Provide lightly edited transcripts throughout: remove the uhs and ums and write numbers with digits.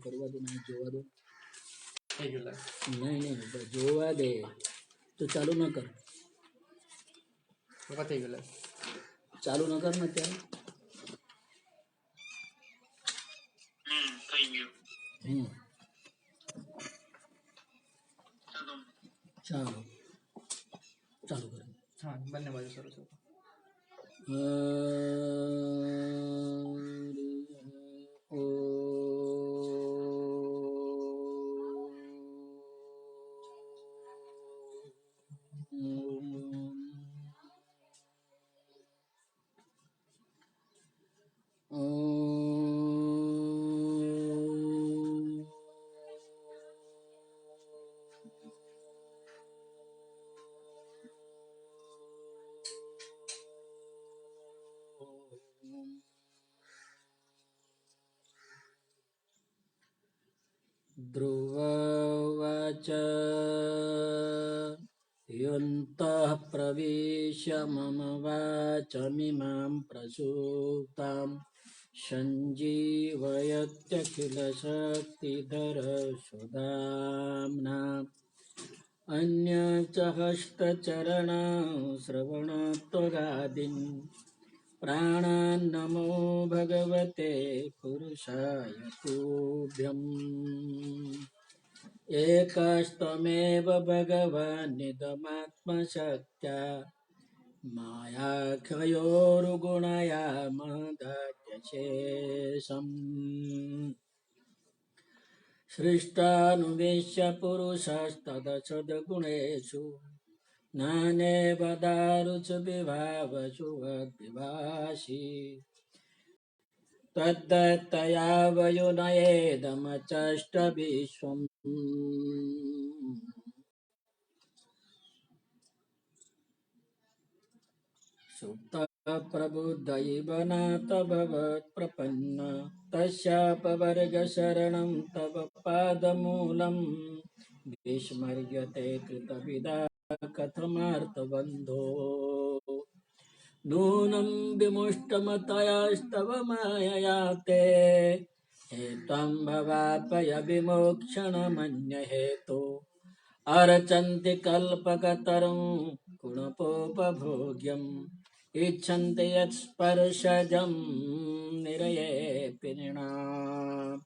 કરવા દો નહીં જોવા દો નહીં નહીં જોવા દે તો ચાલુ ન કર ચાલુ ન કર ને અત્યારે ચાલો ચાલુ કરો हाँ बनने वाले सर ध्रुववाच यन्तः प्रविश्य मम वाचमिमां प्रसूतां सञ्जीवयत्यखिलशक्तिधरसुधाम्ना अन्यच्च हस्तचरणा श्रवणत्वगादीन् प्राणान्नमो भगवते पुरुषाय तुभ्यम् एकस्त्वमेव भगवान् निदमात्मशक्त्या मायाख्योरुगुणया महदात्यशेषम् सृष्टानुवेश्य पुरुषस्तदसद्गुणेषु नानेव दारुषु विभावसु विभाषि तद्दत्तया वयुनयेदमचष्ट विश्वम् सुप्त प्रबुद्ध इव नाथ भवत्प्रपन्न तस्यापवर्ग शरणं तव पादमूलम् विस्मर्यते कृतविदा कथमार्तबन्धो नूनं विमुष्टमतयास्तव मायया ते हेतं भवापय विमोक्षणमन्यहेतो अर्चन्ति कल्पकतरं गुणपोपभोग्यम् इच्छन्ति यत्स्पर्शजं निरयेऽपि नृणाम्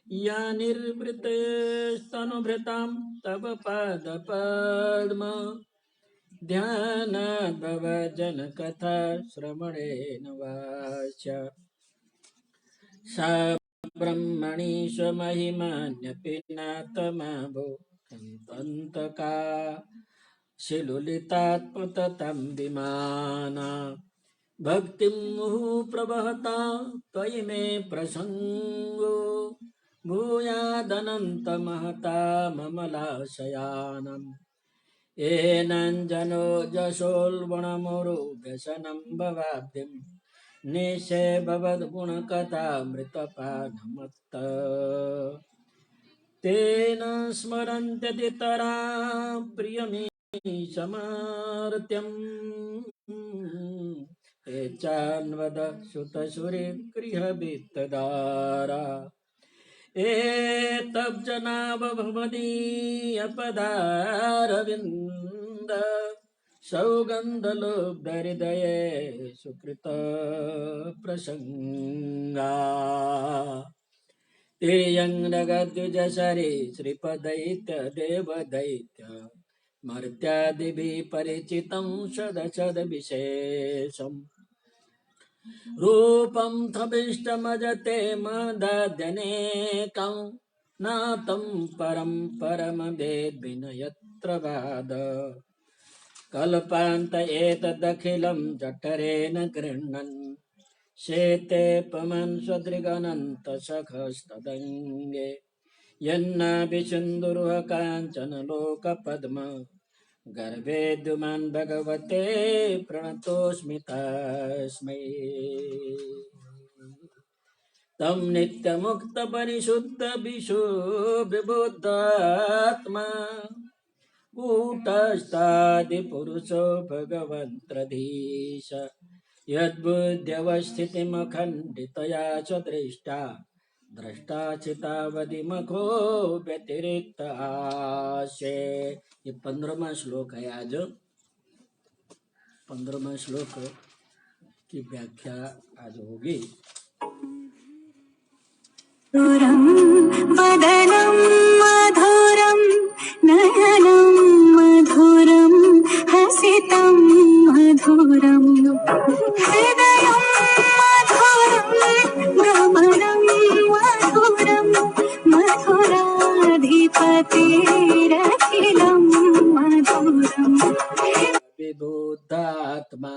या निर्वृतस्तनुभृतां तव पादपद्म ध्यानाद्भवजनकथा श्रवणेन वाचा सा ब्रह्मणि स्वमहिमान्यपि नातमाभो कन्तका शिलुलितात्मततं विमाना भक्तिं मुहुः प्रवहता त्वयि मे प्रसङ्गो भूयादनन्तमहता ममलाशयानम् येनाञ्जनो जशोल्बणमुरु व्यसनं भवाब्धिं निशे भवद्गुणकथामृतपानमत्त तेन स्मरन्त्यतितरा प्रियमीशमार्त्यम् ये चान्वद सुतसुरिगृहवित्तदारा एतब्जनावभवदीयपदारविन्द सौगन्धलोब्धहृदये सुकृत प्रसङ्गा तिर्यङ्गद्विजसरे श्रीपदैत्य देवदैत्य मर्त्यादिभिः परिचितं सदसद्विशेषम् रूपं थविष्टमजते मदाद्यनेकं नातं परं परमवेद्विनयत्र वाद कल्पान्त एतदखिलं जठरेण गृह्णन् शेते पमन् स्वदृगनन्तसखस्तदङ्गे यन्नाभिसिन्धुरुह काञ्चनलोकपद्म गर्भेद्युमान् भगवते प्रणतोऽस्मि तस्मै तं नित्यमुक्तपरिशुद्धविशुद्धिबुद्धात्मा कूटस्थादिपुरुषो भगवन्त्रधीश यद्बुद्ध्यवस्थितिमखण्डितया च दृष्टा द्रष्टाचितावधिमखो व्यतिरिक्त आशे। ये 15वां श्लोक है। आज 15वां श्लोक की व्याख्या आज होगी। वदनं मधुरं नयनं मधुरं हसितं मधुरं हृदयं मधुरं गमनं मधुरं मधुराधिपतेरखिलं मधुरम् विबुद्धात्मा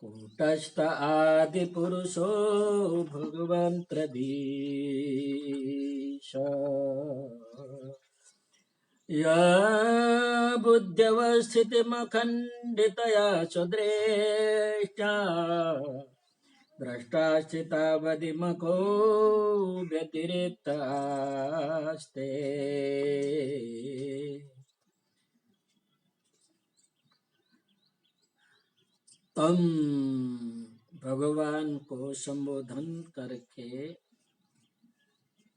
कूटस्थ आदि पुरुषो भगवान् प्रदीश। या बुद्ध्यवस्थितिमखण्डितया सुदृष्ट्या द्रष्टाश्चितावधिमको व्यतिरिक्तास्ते। तम भगवान को संबोधन करके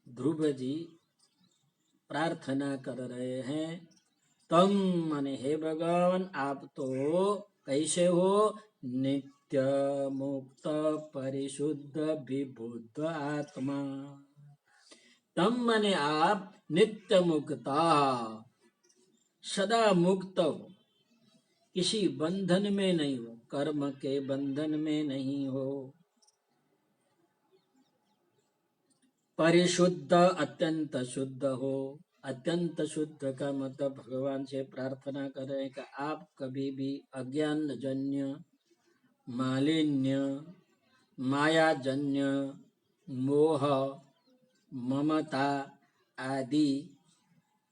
ध्रुव जी प्रार्थना कर रहे हैं। तम माने हे भगवान, आप तो कैसे हो? नित्य मुक्त परिशुद्ध विबुद्ध आत्मा। तम माने आप नित्य मुक्ता, सदा मुक्त हो, किसी बंधन में नहीं हो, कर्म के बंधन में नहीं हो। परिशुद्ध अत्यंत शुद्ध हो। अत्यंत शुद्ध का मतलब भगवान से प्रार्थना करें कि आप कभी भी अज्ञान जन्य, मालिन्य, माया जन्य, मोह, ममता आदि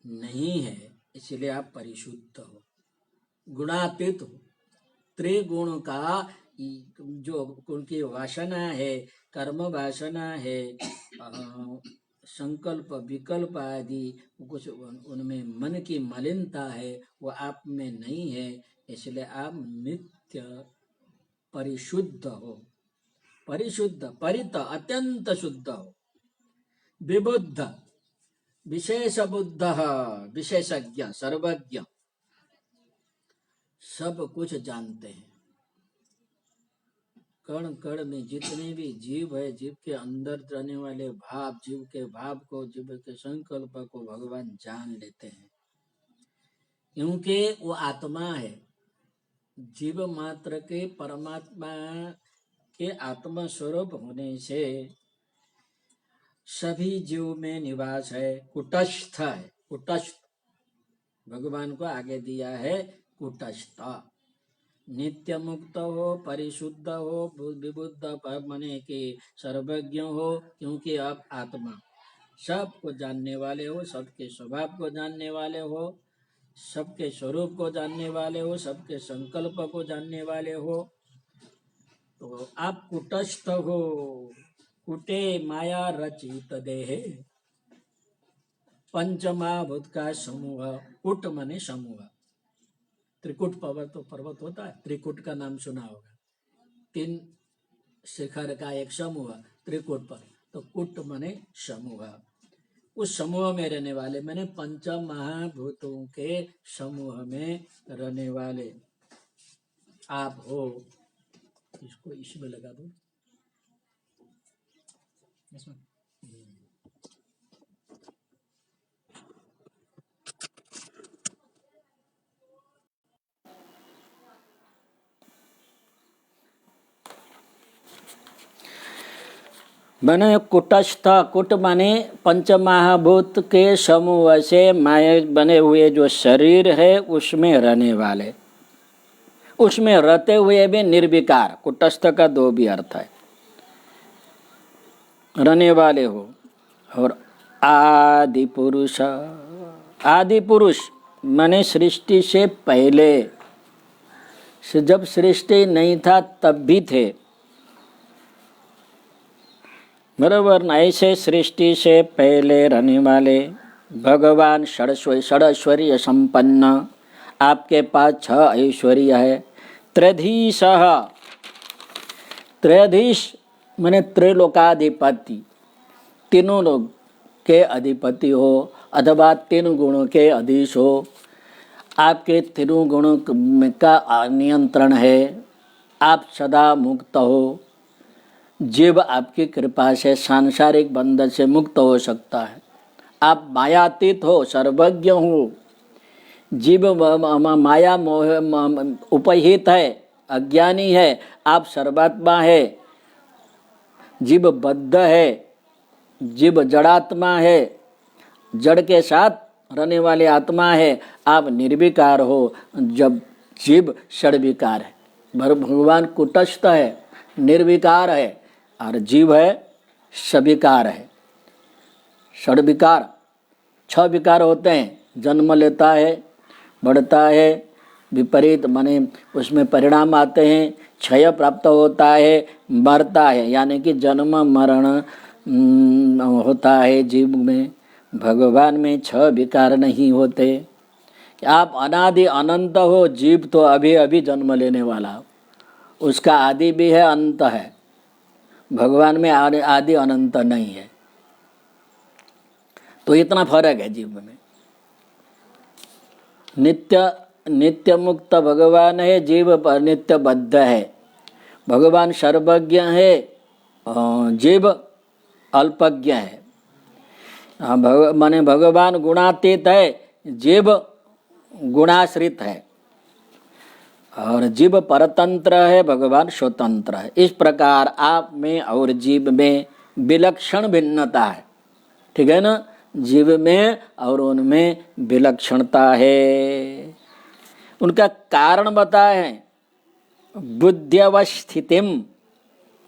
नहीं है, इसलिए आप परिशुद्ध हो, गुणातीत हो। त्रिगुण का जो उनकी वासना है, कर्म वासना है, संकल्प विकल्प आदि कुछ उनमें मन की मलिनता है, वो आप में नहीं है, इसलिए आप नित्य परिशुद्ध हो। परिशुद्ध, परित अत्यंत शुद्ध हो। विबुद्ध, विशेष बुद्ध, विशेषज्ञ, सर्वज्ञ, सब कुछ जानते हैं। कण कण में जितने भी जीव है, जीव के अंदर रहने वाले भाव, जीव के भाव को, जीव के संकल्प को भगवान जान लेते हैं, क्योंकि वो आत्मा है। जीव मात्र के परमात्मा के आत्मा स्वरूप होने से सभी जीव में निवास है। कुटस्थ है, कुटस्थ भगवान को आगे दिया है कुटस्थ। नित्य मुक्त हो, परिशुद्ध हो, विबुद्ध माने कि सर्वज्ञ हो, क्योंकि आप आत्मा सबको जानने वाले हो, सबके स्वभाव को जानने वाले हो, सबके स्वरूप को जानने वाले हो, सबके संकल्प को जानने वाले हो। तो आप कुटस्थ हो। कुटे माया रचित देहे, पंचमहाभूत का समूह। कुट माने समूह। त्रिकुट पर्वत होता है, त्रिकुट का नाम सुना होगा। 3 शिखर का एक समूह त्रिकुट पर, तो कुट माने समूह। उस समूह में रहने वाले माने पंच महाभूतों के समूह में रहने वाले आप हो। इसको इसमें लगा दो, इसमें। माने कुटस्थ, कुट माने पंचमहाभूत के समूह से माया बने हुए जो शरीर है उसमें रहने वाले, उसमें रहते हुए भी निर्विकार। कुटस्थ का 2 भी अर्थ है, रहने वाले हो। और आदि पुरुष, आदि पुरुष माने सृष्टि से पहले, जब सृष्टि नहीं था तब भी थे, बराबर। ऐसे सृष्टि से पहले रहने वाले भगवान षडैश्वर्य संपन्न, आपके पास 6 ऐश्वर्य है। त्रयधीश, त्रयधीश मैंने त्रिलोकाधिपति, तीनों लोग के अधिपति हो अथवा तीन गुणों के अधीश हो, आपके तीनों गुणों का नियंत्रण है, आप सदा मुक्त हो। जीव आपकी कृपा से सांसारिक बंधन से मुक्त हो सकता है। आप मायातीत हो, सर्वज्ञ हो। जीव माया मोह उपहित है, अज्ञानी है, आप सर्वात्मा है। जीव बद्ध है, जीव जड़ात्मा है, जड़ के साथ रहने वाले आत्मा है। आप निर्विकार हो, जब जीव षड्विकार है। भगवान कुटस्थ है, निर्विकार है, और जीव है सविकार है। षड्विकार, 6 विकार होते हैं। जन्म लेता है, बढ़ता है, विपरीत माने उसमें परिणाम आते हैं, क्षय प्राप्त होता है, मरता है, यानी कि जन्म मरण होता है जीव में। भगवान में 6 विकार नहीं होते। आप अनादि अनंत हो, जीव तो अभी अभी जन्म लेने वाला हो, उसका आदि भी है, अंत है। भगवान में आदि अनंत नहीं है। तो इतना फर्क है जीव में। नित्य मुक्त भगवान है, जीव पर नित्य बद्ध है। भगवान सर्वज्ञ है, जीव अल्पज्ञ है। माने भगवान गुणातीत है, जीव गुणाश्रित है। और जीव परतंत्र है, भगवान स्वतंत्र है। इस प्रकार आप में और जीव में विलक्षण भिन्नता है। ठीक है ना? जीव में और उनमें विलक्षणता है। उनका कारण बताए, बुद्ध्यवस्थितिम,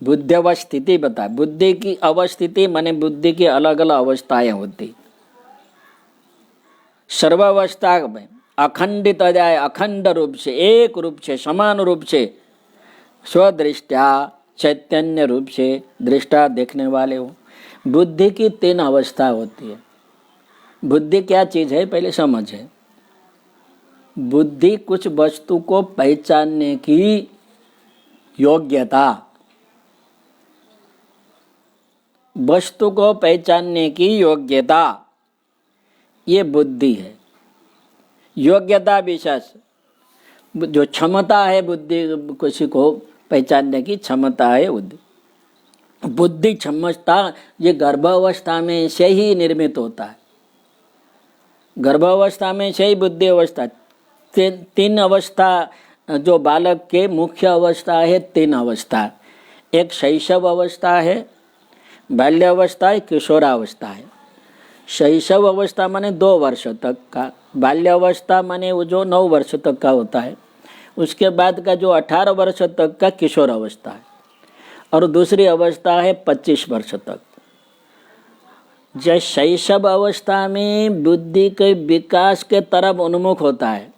बुद्ध्यवस्थिति बताए। बुद्धि की अवस्थिति माने बुद्धि की अलग अलग अवस्थाएं होती। सर्वावस्था में अखंडित जाए, अखंड रूप से, एक रूप से, समान रूप से, स्वदृष्टा चैतन्य रूप से दृष्टा देखने वाले हो। बुद्धि की 3 अवस्था होती है। बुद्धि क्या चीज है पहले समझे। बुद्धि कुछ वस्तु को पहचानने की योग्यता, वस्तु को पहचानने की योग्यता, ये बुद्धि है। योग्यता विशेष जो क्षमता है, बुद्धि किसी को पहचानने की क्षमता है बुद्धि। बुद्धि क्षमता ये गर्भावस्था में से ही निर्मित होता है। गर्भावस्था में से ही बुद्धि अवस्था। 3 अवस्था जो बालक के मुख्य अवस्था है, 3 अवस्था। एक शैशव अवस्था है, बाल्यावस्था है, किशोरावस्था है। शैशव अवस्था माने 2 वर्ष तक का, बाल्यावस्था माने वो जो 9 वर्ष तक का होता है, उसके बाद का जो 18 वर्ष तक का किशोर अवस्था है, और दूसरी अवस्था है 25 वर्ष तक। जब शैशव अवस्था में बुद्धि के विकास के तरफ उन्मुख होता है,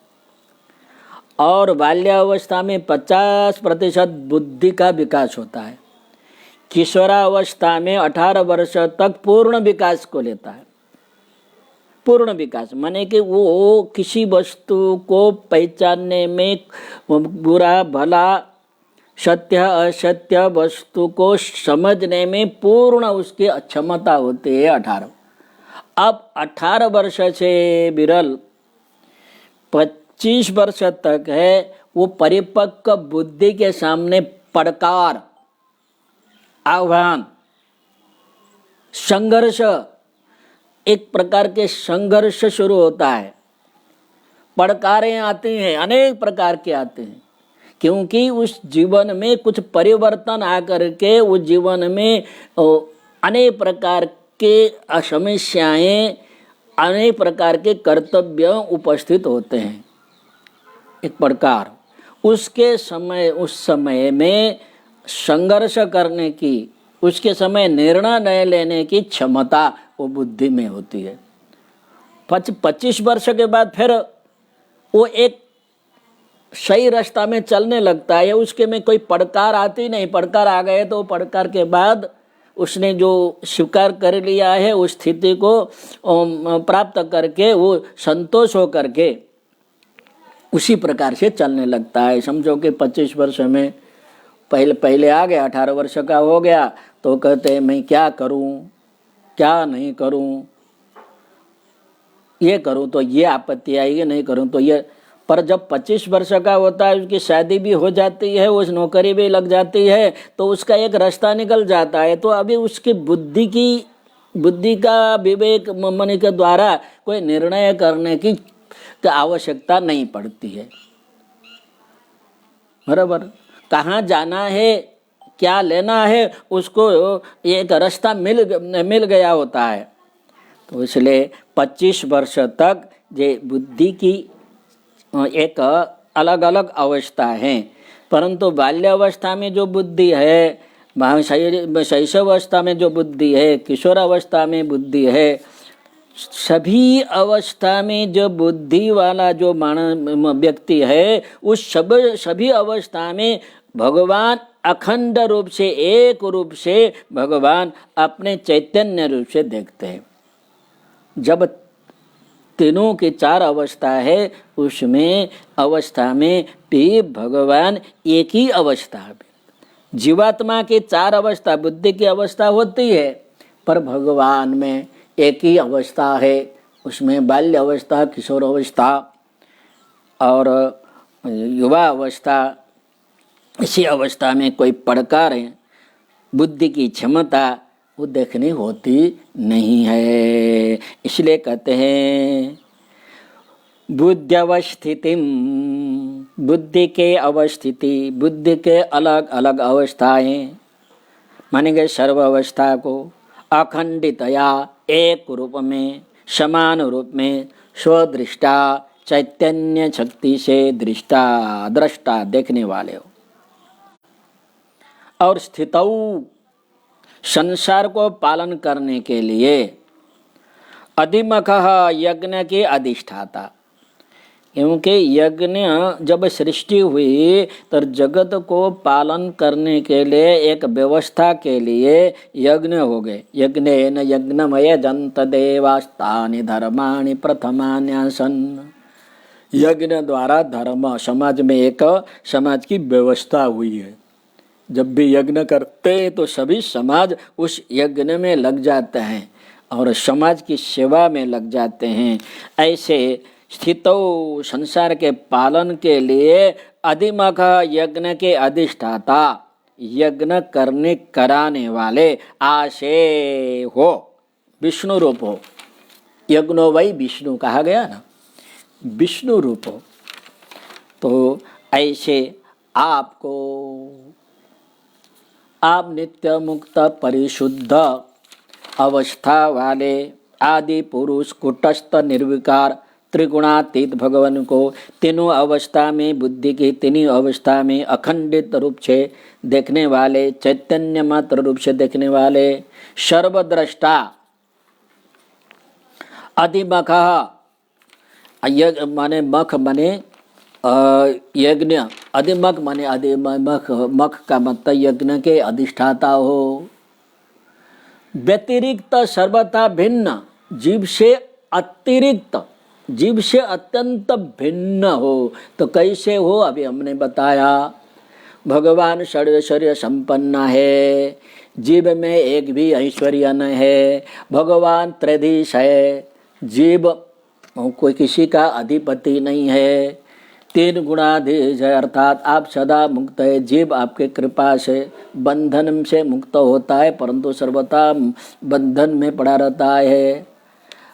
और बाल्यावस्था में 50% बुद्धि का विकास होता है। किशोरावस्था में 18 वर्ष तक पूर्ण विकास को लेता है। पूर्ण विकास माने कि वो किसी वस्तु को पहचानने में, बुरा भला सत्य असत्य वस्तु को समझने में पूर्ण उसकी क्षमता होती है 18। अब 18 वर्ष से विरल 25 वर्ष तक है वो परिपक्व बुद्धि के सामने पड़कार, आह्वान, संघर्ष, एक प्रकार के संघर्ष शुरू होता है। पड़कारें आती हैं, अनेक प्रकार के आते हैं, क्योंकि उस जीवन में कुछ परिवर्तन आकर के उस जीवन में अनेक प्रकार के समस्याएं, अनेक प्रकार के कर्तव्य उपस्थित होते हैं। एक प्रकार उसके समय, उस समय में संघर्ष करने की, उसके समय निर्णय लेने की क्षमता वो बुद्धि में होती है। 25 वर्ष के बाद फिर वो एक सही रास्ता में चलने लगता है। उसके में कोई पड़कार आती नहीं। पड़कार आ गए तो पड़कार के बाद उसने जो स्वीकार कर लिया है उस स्थिति को प्राप्त करके वो संतोष हो करके उसी प्रकार से चलने लगता है। समझो कि 25 वर्ष में पहले पहले आ गया, 18 वर्ष का हो गया तो कहते हैं मैं क्या करूं, क्या नहीं करूं, ये करूं तो ये आपत्ति आएगी, नहीं करूं तो ये। पर जब 25 वर्ष का होता है, उसकी शादी भी हो जाती है, उस नौकरी भी लग जाती है, तो उसका एक रास्ता निकल जाता है। तो अभी उसकी बुद्धि का विवेक मन के द्वारा कोई निर्णय करने की आवश्यकता नहीं पड़ती है। बराबर, कहाँ जाना है, क्या लेना है, उसको एक रास्ता मिल गया होता है। तो इसलिए 25 वर्ष तक ये बुद्धि की एक अलग अलग अवस्था है। परंतु बाल्यावस्था में जो बुद्धि है, शैशवावस्था में जो बुद्धि है, किशोरावस्था में बुद्धि है, सभी अवस्था में जो बुद्धि वाला जो व्यक्ति है, उस सभी अवस्था में भगवान अखंड रूप से, एक रूप से भगवान अपने चैतन्य रूप से देखते हैं। जब तीनों की 4 अवस्था है, उसमें अवस्था में भी भगवान एक ही अवस्था है। जीवात्मा की 4 अवस्था, बुद्धि की अवस्था होती है, पर भगवान में एक ही अवस्था है। उसमें बाल्य अवस्था, किशोर अवस्था और युवा अवस्था, इसी अवस्था में कोई प्रकार है, बुद्धि की क्षमता वो देखनी होती नहीं है। इसलिए कहते हैं बुद्ध्यवस्थितिम, बुद्धि के अवस्थिति, बुद्धि के अलग अलग अवस्थाएं मानेंगे। सर्व अवस्था को अखंडितया एक रूप में, समान रूप में, स्वदृष्टा चैतन्य शक्ति से दृष्टा देखने वाले हो। और स्थितौ, संसार को पालन करने के लिए अधिमखः, यज्ञ के अधिष्ठाता। क्योंकि यज्ञ जब सृष्टि हुई तो जगत को पालन करने के लिए एक व्यवस्था के लिए यज्ञ हो गए। यज्ञेन यज्ञमय जंत देवास्तानि धर्माणि प्रथमान्यासन। यज्ञ द्वारा धर्म, समाज में एक समाज की व्यवस्था हुई है। जब भी यज्ञ करते हैं तो सभी समाज उस यज्ञ में लग जाते हैं और समाज की सेवा में लग जाते हैं। ऐसे स्थितो, संसार के पालन के लिए अधिमख, यज्ञ के अधिष्ठाता, यज्ञ करने कराने वाले आशे हो, विष्णु रूप हो। यज्ञो वही विष्णु कहा गया ना, विष्णु रूप हो। तो ऐसे आपको, आप नित्य मुक्त परिशुद्ध अवस्था वाले आदि पुरुष कुटस्थ निर्विकार त्रिगुणातीत भगवान को तीनों अवस्था में, बुद्धि की तीनों अवस्था में अखंडित रूप से देखने वाले, चैतन्य मात्र रूप से देखने वाले, सर्वद्रष्टा, अधिमख, माने मख माने यज्ञ, अधिमख माने अधिमख, मख का मतलब यज्ञ के अधिष्ठाता हो। व्यतिरिक्त, सर्वथा भिन्न, जीव से अतिरिक्त, जीव से अत्यंत भिन्न हो। तो कैसे हो, अभी हमने बताया। भगवान सर्वैश्वर्य संपन्न है, जीव में एक भी ऐश्वर्य न है। भगवान त्रैधीश है, जीव कोई किसी का अधिपति नहीं है। 3 गुणाधीश है, अर्थात आप सदा मुक्त है। जीव आपके कृपा से बंधन से मुक्त होता है, परंतु सर्वथा बंधन में पड़ा रहता है।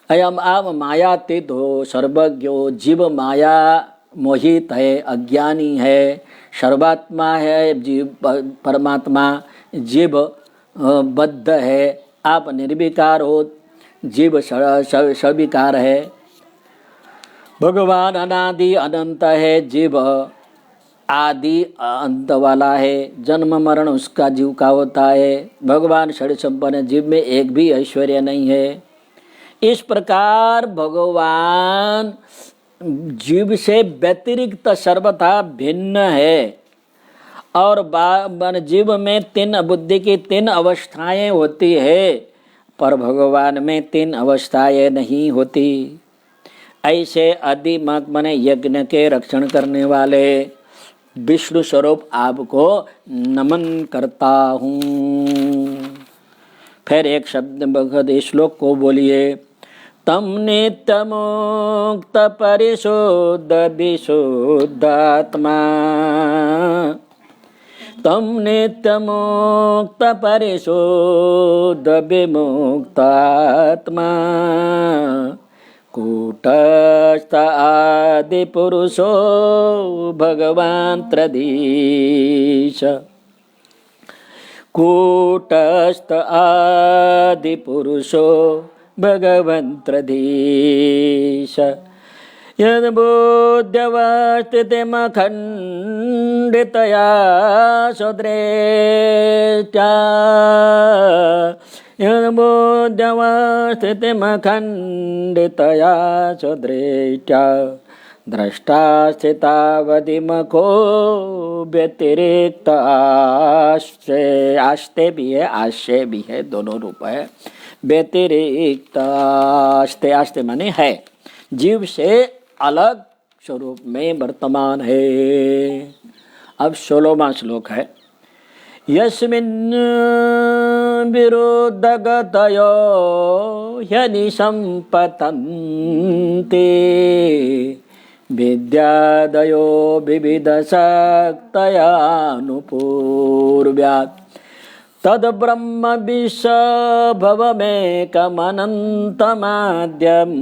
अयम आप मायातीत हो, सर्वज्ञ हो। जीव माया मोहित है, अज्ञानी है। सर्वात्मा है जीव, परमात्मा, जीव बद्ध है। आप निर्विकार हो, जीव सविकार है। भगवान अनादि अनंत है, जीव आदि अंत वाला है। जन्म मरण उसका जीव का होता है। भगवान षड संपन्न, जीव में एक भी ऐश्वर्य नहीं है। इस प्रकार भगवान जीव से व्यतिरिक्त सर्वथा भिन्न है। और जीव में 3 बुद्धि की 3 अवस्थाएं होती है, पर भगवान में 3 अवस्थाएं नहीं होती। ऐसे अधिमख माने यज्ञ के रक्षण करने वाले, विष्णु स्वरूप आपको नमन करता हूँ। फिर एक शब्द भगवद श्लोक को बोलिए। तम नित्य मुक्त परिशुद्ध विशुद्धात्मा, तम नित्य मुक्त परिशुद्ध विमुक्तात्मा, कूटस्थ आदि पुरुषो भगवान त्रधीश, कूटस्थ आदि पुरुषो भगवान त्रधीश, यद्बुद्ध्यवस्थितिमखण्डितया सुदृष्ट्या, यद्बुद्ध्यवस्थितिमखण्डितया सुदृष्ट्या, द्रष्टा स्थितावधिमखो व्यतिरिक्त आश्रय, आस्ते भी है आश्रय भी है, दोनों रूप है। व्यतिरिक्त आस्ते, आस्ते माने है, जीव से अलग स्वरूप में वर्तमान है। अब 16वां श्लोक है। यस्मिन् विरुद्धगतयो ह्यनिसम्पतन्ते, विद्यादयो विविधशक्तयानुपूर्व्यात्, तद्ब्रह्म विश्वभवमेकमनन्तमाद्यम्,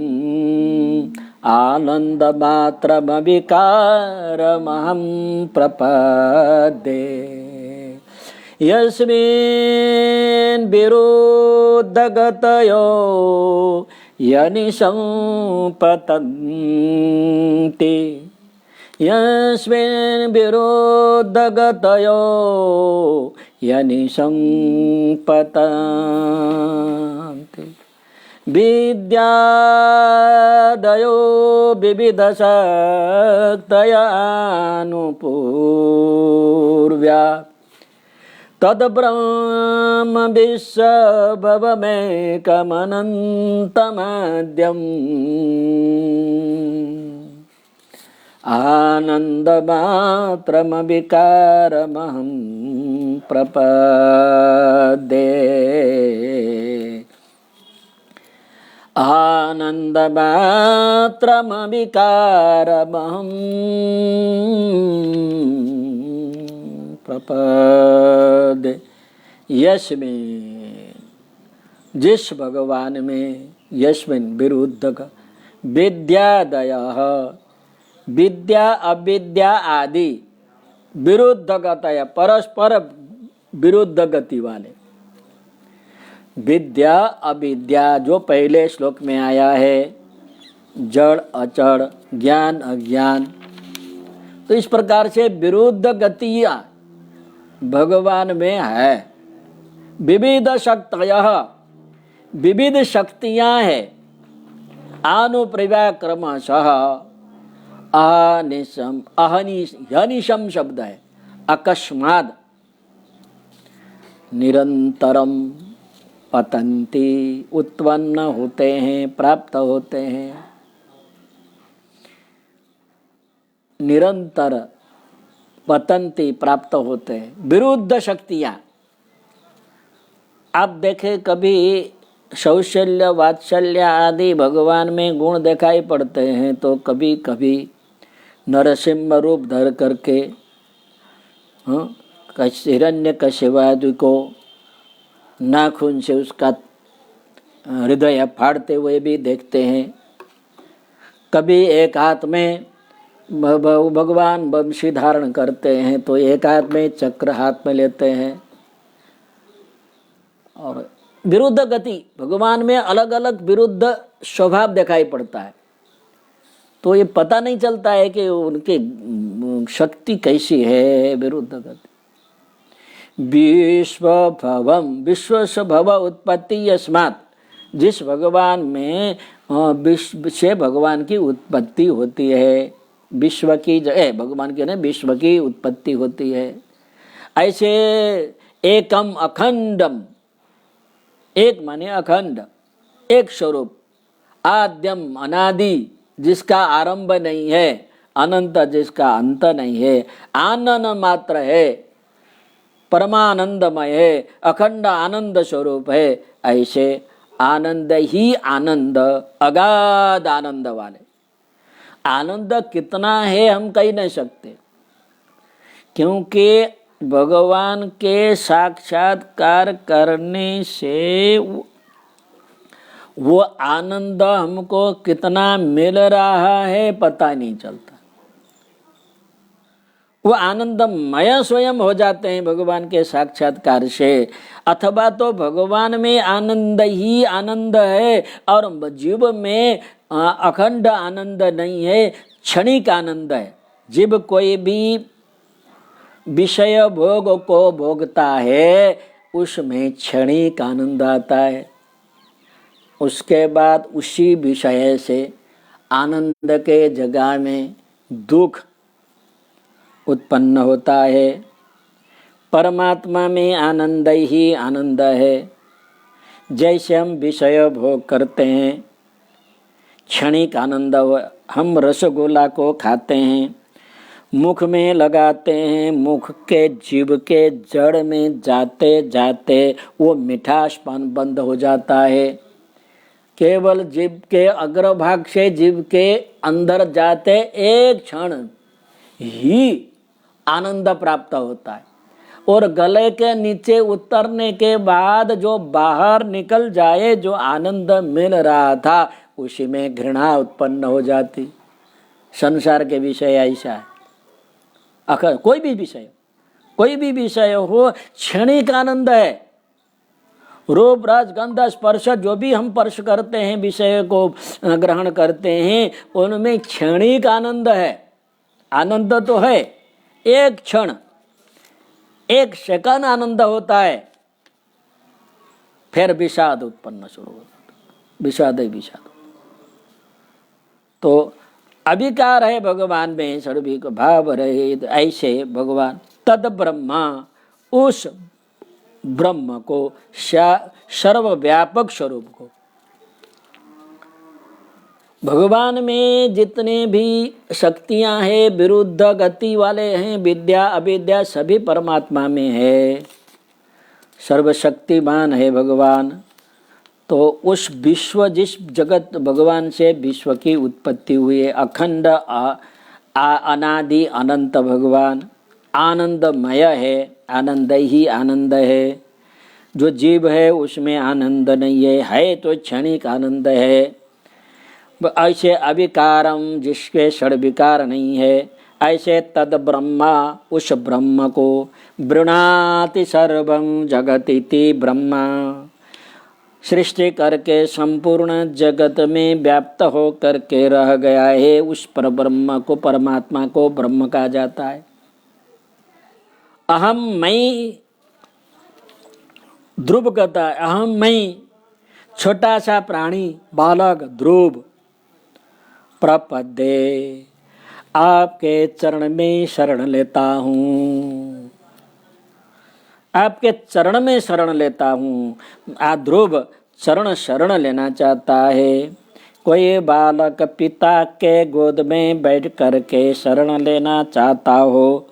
आनन्दमात्रमविकारमहं प्रपद्ये। यस्मिन् विरुद्धगतयो यनिसम्पतन्ते, यस्मिन् विरुद्धगतयो यनिसम्पतन्ते, विद्यादयो विविधशक्तयानुपूर्व्यात्, तद्ब्रह्म विश्वभवमेकमनन्तमाद्यम्, आनन्दमात्रमविकारमहं प्रपद्ये। आनन्दमात्रमविकारमहं प्रपद्ये। यस्मिन्, जिस भगवान में, यस्मिन् विरुद्ध का, विद्यादयः, विद्या अविद्या आदि विरुद्ध गतय, परस्पर विरुद्ध गति वाले, विद्या अविद्या जो पहले श्लोक में आया है, जड़ अचड़, ज्ञान अज्ञान, तो इस प्रकार से विरुद्ध गतियां भगवान में है। विविध शक्तयः, विविध शक्तियां है। अनुप्रव्या क्रमशः, अहनिशम, अहनिशम शब्द है, अकस्मात्, निरंतरम पतंती, उत्पन्न होते हैं, प्राप्त होते हैं, निरंतर पतंती, प्राप्त होते हैं। विरुद्ध शक्तियां, आप देखें कभी शौशल्य वात्सल्य आदि भगवान में गुण दिखाई पड़ते हैं, तो कभी कभी नरसिंह रूप धर करके हिरण्यकशिपु को नाखून से उसका हृदय फाड़ते हुए भी देखते हैं। कभी एक हाथ में भगवान वंशी धारण करते हैं, तो एक हाथ में चक्र हाथ में लेते हैं। और विरुद्ध गति, भगवान में अलग अलग विरुद्ध स्वभाव दिखाई पड़ता है, तो ये पता नहीं चलता है कि उनकी शक्ति कैसी है। विरुद्ध गति, विश्व भवम, विश्व से भव उत्पत्ति यस्मात्, जिस भगवान में विश्व से भगवान की उत्पत्ति होती है, विश्व की भगवान के ने विश्व की उत्पत्ति होती है। ऐसे एकम अखंडम, एक माने अखंड, एक स्वरूप, आद्यम अनादि, जिसका आरंभ नहीं है, अनंत जिसका अंत नहीं है, आनंद मात्र है, परमानंदमय है, अखंड आनंद स्वरूप है, ऐसे आनंद ही आनंद, अगाध आनंद वाले। आनंद कितना है हम कह नहीं सकते, क्योंकि भगवान के साक्षात्कार करने से वो आनंद हमको कितना मिल रहा है पता नहीं चलता। वो आनंदमय स्वयं हो जाते हैं भगवान के साक्षात्कार से, अथवा तो भगवान में आनंद ही आनंद है और जीव में अखंड आनंद नहीं है, क्षणिक आनंद है। जीव कोई भी विषय भोग को भोगता है उसमें क्षणिक आनंद आता है, उसके बाद उसी विषय से आनंद के जगह में दुख उत्पन्न होता है। परमात्मा में आनंद ही आनंद है। जैसे हम विषय भोग करते हैं क्षणिक आनंद, हम रसगुल्ला को खाते हैं, मुख में लगाते हैं, मुख के जीभ के जड़ में जाते जाते वो मिठासपन बंद हो जाता है। केवल जीभ के अग्रभाग से जीभ के अंदर जाते एक क्षण ही आनंद प्राप्त होता है, और गले के नीचे उतरने के बाद जो बाहर निकल जाए जो आनंद मिल रहा था उसी में घृणा उत्पन्न हो जाती। संसार के विषय ऐसा है, अगर कोई भी विषय हो क्षणिक आनंद है। रूप रस गंध स्पर्श जो भी हम स्पर्श करते हैं, विषय को ग्रहण करते हैं, उनमें क्षणिक आनंद है। आनंद तो है, एक क्षण एक सेकंड आनंद होता है, फिर विषाद उत्पन्न शुरू होता है, विषाद ही विषाद। तो अभिकार है भगवान में, सर्विक भाव रहे, ऐसे भगवान तद ब्रह्मा, उस ब्रह्म को, सर्वव्यापक स्वरूप को, भगवान में जितने भी शक्तियां हैं, विरुद्ध गति वाले हैं, विद्या अविद्या सभी परमात्मा में है। सर्वशक्तिमान है भगवान। तो उस विश्व, जिस जगत भगवान से विश्व की उत्पत्ति हुई है, अखंड अनादि अनंत भगवान आनंदमय है, आनंद ही आनंद है। जो जीव है उसमें आनंद नहीं है तो क्षणिक आनंद है। ऐसे अविकारम, जिसके षड विकार नहीं है, ऐसे तद ब्रह्मा, उस ब्रह्म को, वृणाति सर्वं जगतिति ब्रह्मा, सृष्टि करके संपूर्ण जगत में व्याप्त हो करके रह गया है, उस पर ब्रह्म को, परमात्मा को ब्रह्म कहा जाता है। अहम मैं, ध्रुव कहता है अहम मैं, छोटा सा प्राणी बालक ध्रुव, प्रपदे, आपके चरण में शरण लेता हूँ, आपके चरण में शरण लेता हूँ। ध्रुव चरण शरण लेना चाहता है। कोई बालक पिता के गोद में बैठ करके शरण लेना चाहता हो,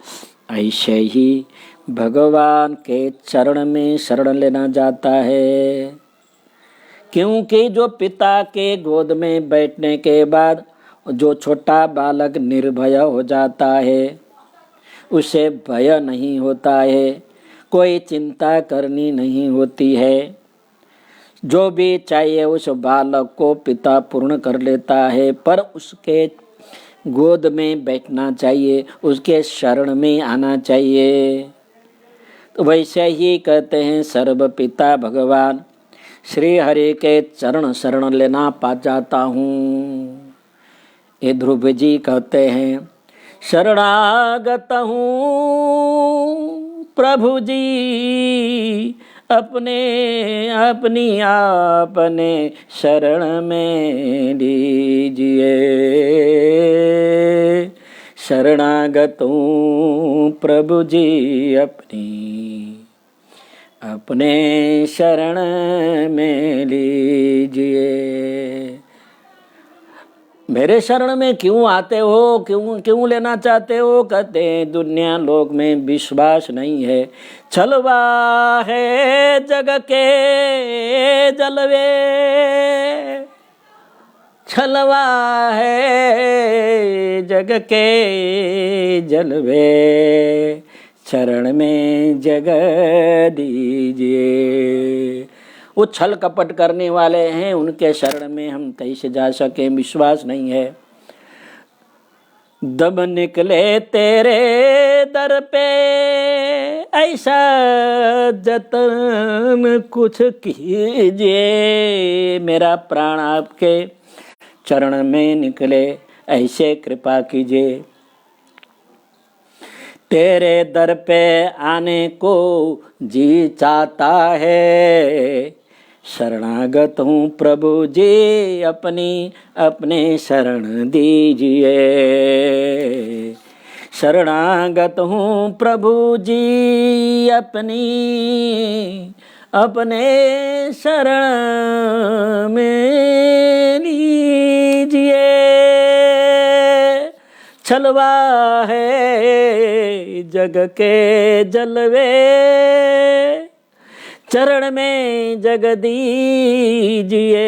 ऐसे ही भगवान के चरण में शरण लेना चाहता है। क्योंकि जो पिता के गोद में बैठने के बाद जो छोटा बालक निर्भय हो जाता है, उसे भय नहीं होता है, कोई चिंता करनी नहीं होती है, जो भी चाहिए उस बालक को पिता पूर्ण कर लेता है। पर उसके गोद में बैठना चाहिए, उसके शरण में आना चाहिए। तो वैसे ही कहते हैं सर्व पिता भगवान श्री हरि के चरण शरण लेना पा जाता हूँ। ये ध्रुव जी कहते हैं शरणागत हूँ प्रभु जी, अपने अपनी आपने शरण में लीजिए। शरणागत हूँ प्रभु जी, अपनी अपने शरण में लीजिए। मेरे शरण में क्यों आते हो, क्यों क्यों लेना चाहते हो? कहते हैं दुनिया लोक में विश्वास नहीं है, छलवा है जग के जलवे, छलवा है जग के जलवे, चरण में जगह दीजिए। वो छल कपट करने वाले हैं, उनके शरण में हम कैसे जा सके, विश्वास नहीं है। दम निकले तेरे दर पे ऐसा जतन कुछ कीजिए, मेरा प्राण आपके चरण में निकले ऐसे कृपा कीजिए। तेरे दर पे आने को जी चाहता है, शरणागत हूँ प्रभु जी अपने शरण दीजिए। शरणागत हूँ प्रभु जी अपने शरण में लीजिए। छलवा है जग के जलवे, चरण में जग दीजिए।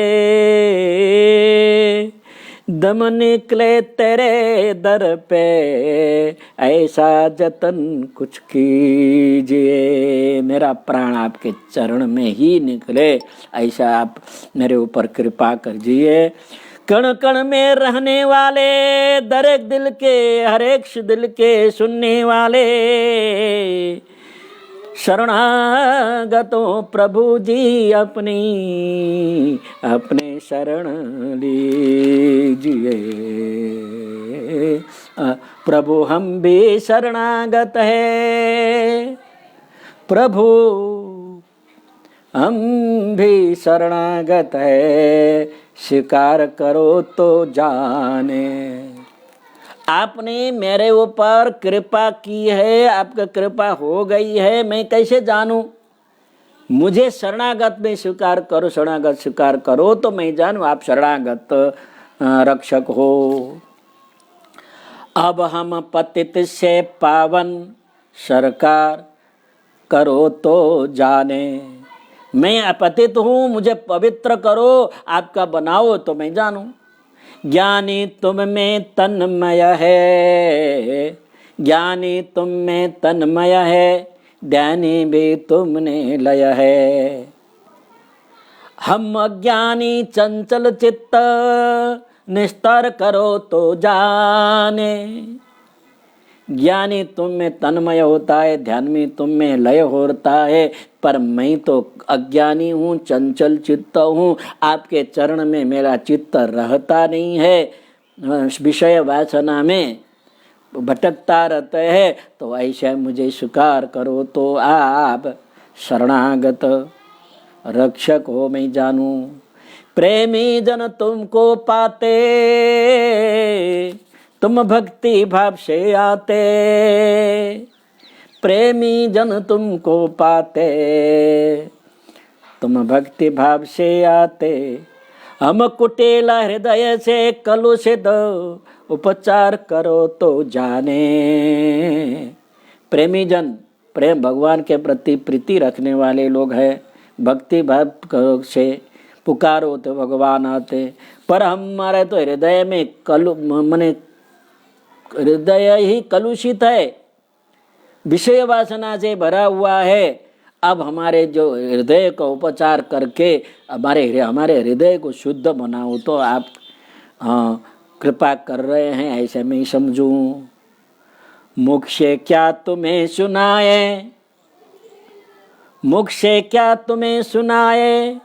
दम निकले तेरे दर पे ऐसा जतन कुछ कीजिए, मेरा प्राण आपके चरण में ही निकले ऐसा आप मेरे ऊपर कृपा कीजिए। कण कण में रहने वाले, दरेक दिल के हर एक दिल के सुनने वाले, शरणागतों प्रभु जी अपने शरण लीजिए। प्रभु हम भी शरणागत है, प्रभु हम भी शरणागत है, स्वीकार करो तो जाने। आपने मेरे ऊपर कृपा की है, आपका कृपा हो गई है, मैं कैसे जानूं? मुझे शरणागत में स्वीकार करो, शरणागत स्वीकार करो तो मैं जानूं आप शरणागत रक्षक हो। अब हम पतित से पावन सरकार करो तो जाने। मैं अपतित हूँ, मुझे पवित्र करो, आपका बनाओ तो मैं जानूं। ज्ञानी तुम में तन्मय है, ज्ञानी तुम में तन्मय है, ध्यानी भी तुमने लय है। हम अज्ञानी चंचल चित्त निस्तर करो तो जाने। ज्ञानी तुम में तन्मय होता है, ध्यान में तुम में लय होता है, पर मैं तो अज्ञानी हूँ, चंचल चित्त हूँ, आपके चरण में मेरा चित्त रहता नहीं है, विषय वासना में भटकता रहता है। तो ऐसा मुझे स्वीकार करो तो आप शरणागत रक्षक हो मैं जानूं। प्रेमी जन तुमको पाते, तुम भक्ति भाव से आते, प्रेमी जन तुमको पाते, तुम भक्ति भाव से आते। हम कुटिला हृदय से कलुषित उपचार करो तो जाने। प्रेमी जन प्रेम भगवान के प्रति प्रीति रखने वाले लोग हैं, भक्ति भाव से पुकारो तो भगवान आते। पर हमारे तो हृदय में हृदय ही कलुषित है, विषय वासना से भरा हुआ है। अब हमारे जो हृदय का उपचार करके हमारे हृदय को शुद्ध बनाओ तो आप कृपा कर रहे हैं, ऐसे मैं समझूं। मुख से क्या तुम्हें सुनाए, मुख से क्या तुम्हें सुनाए,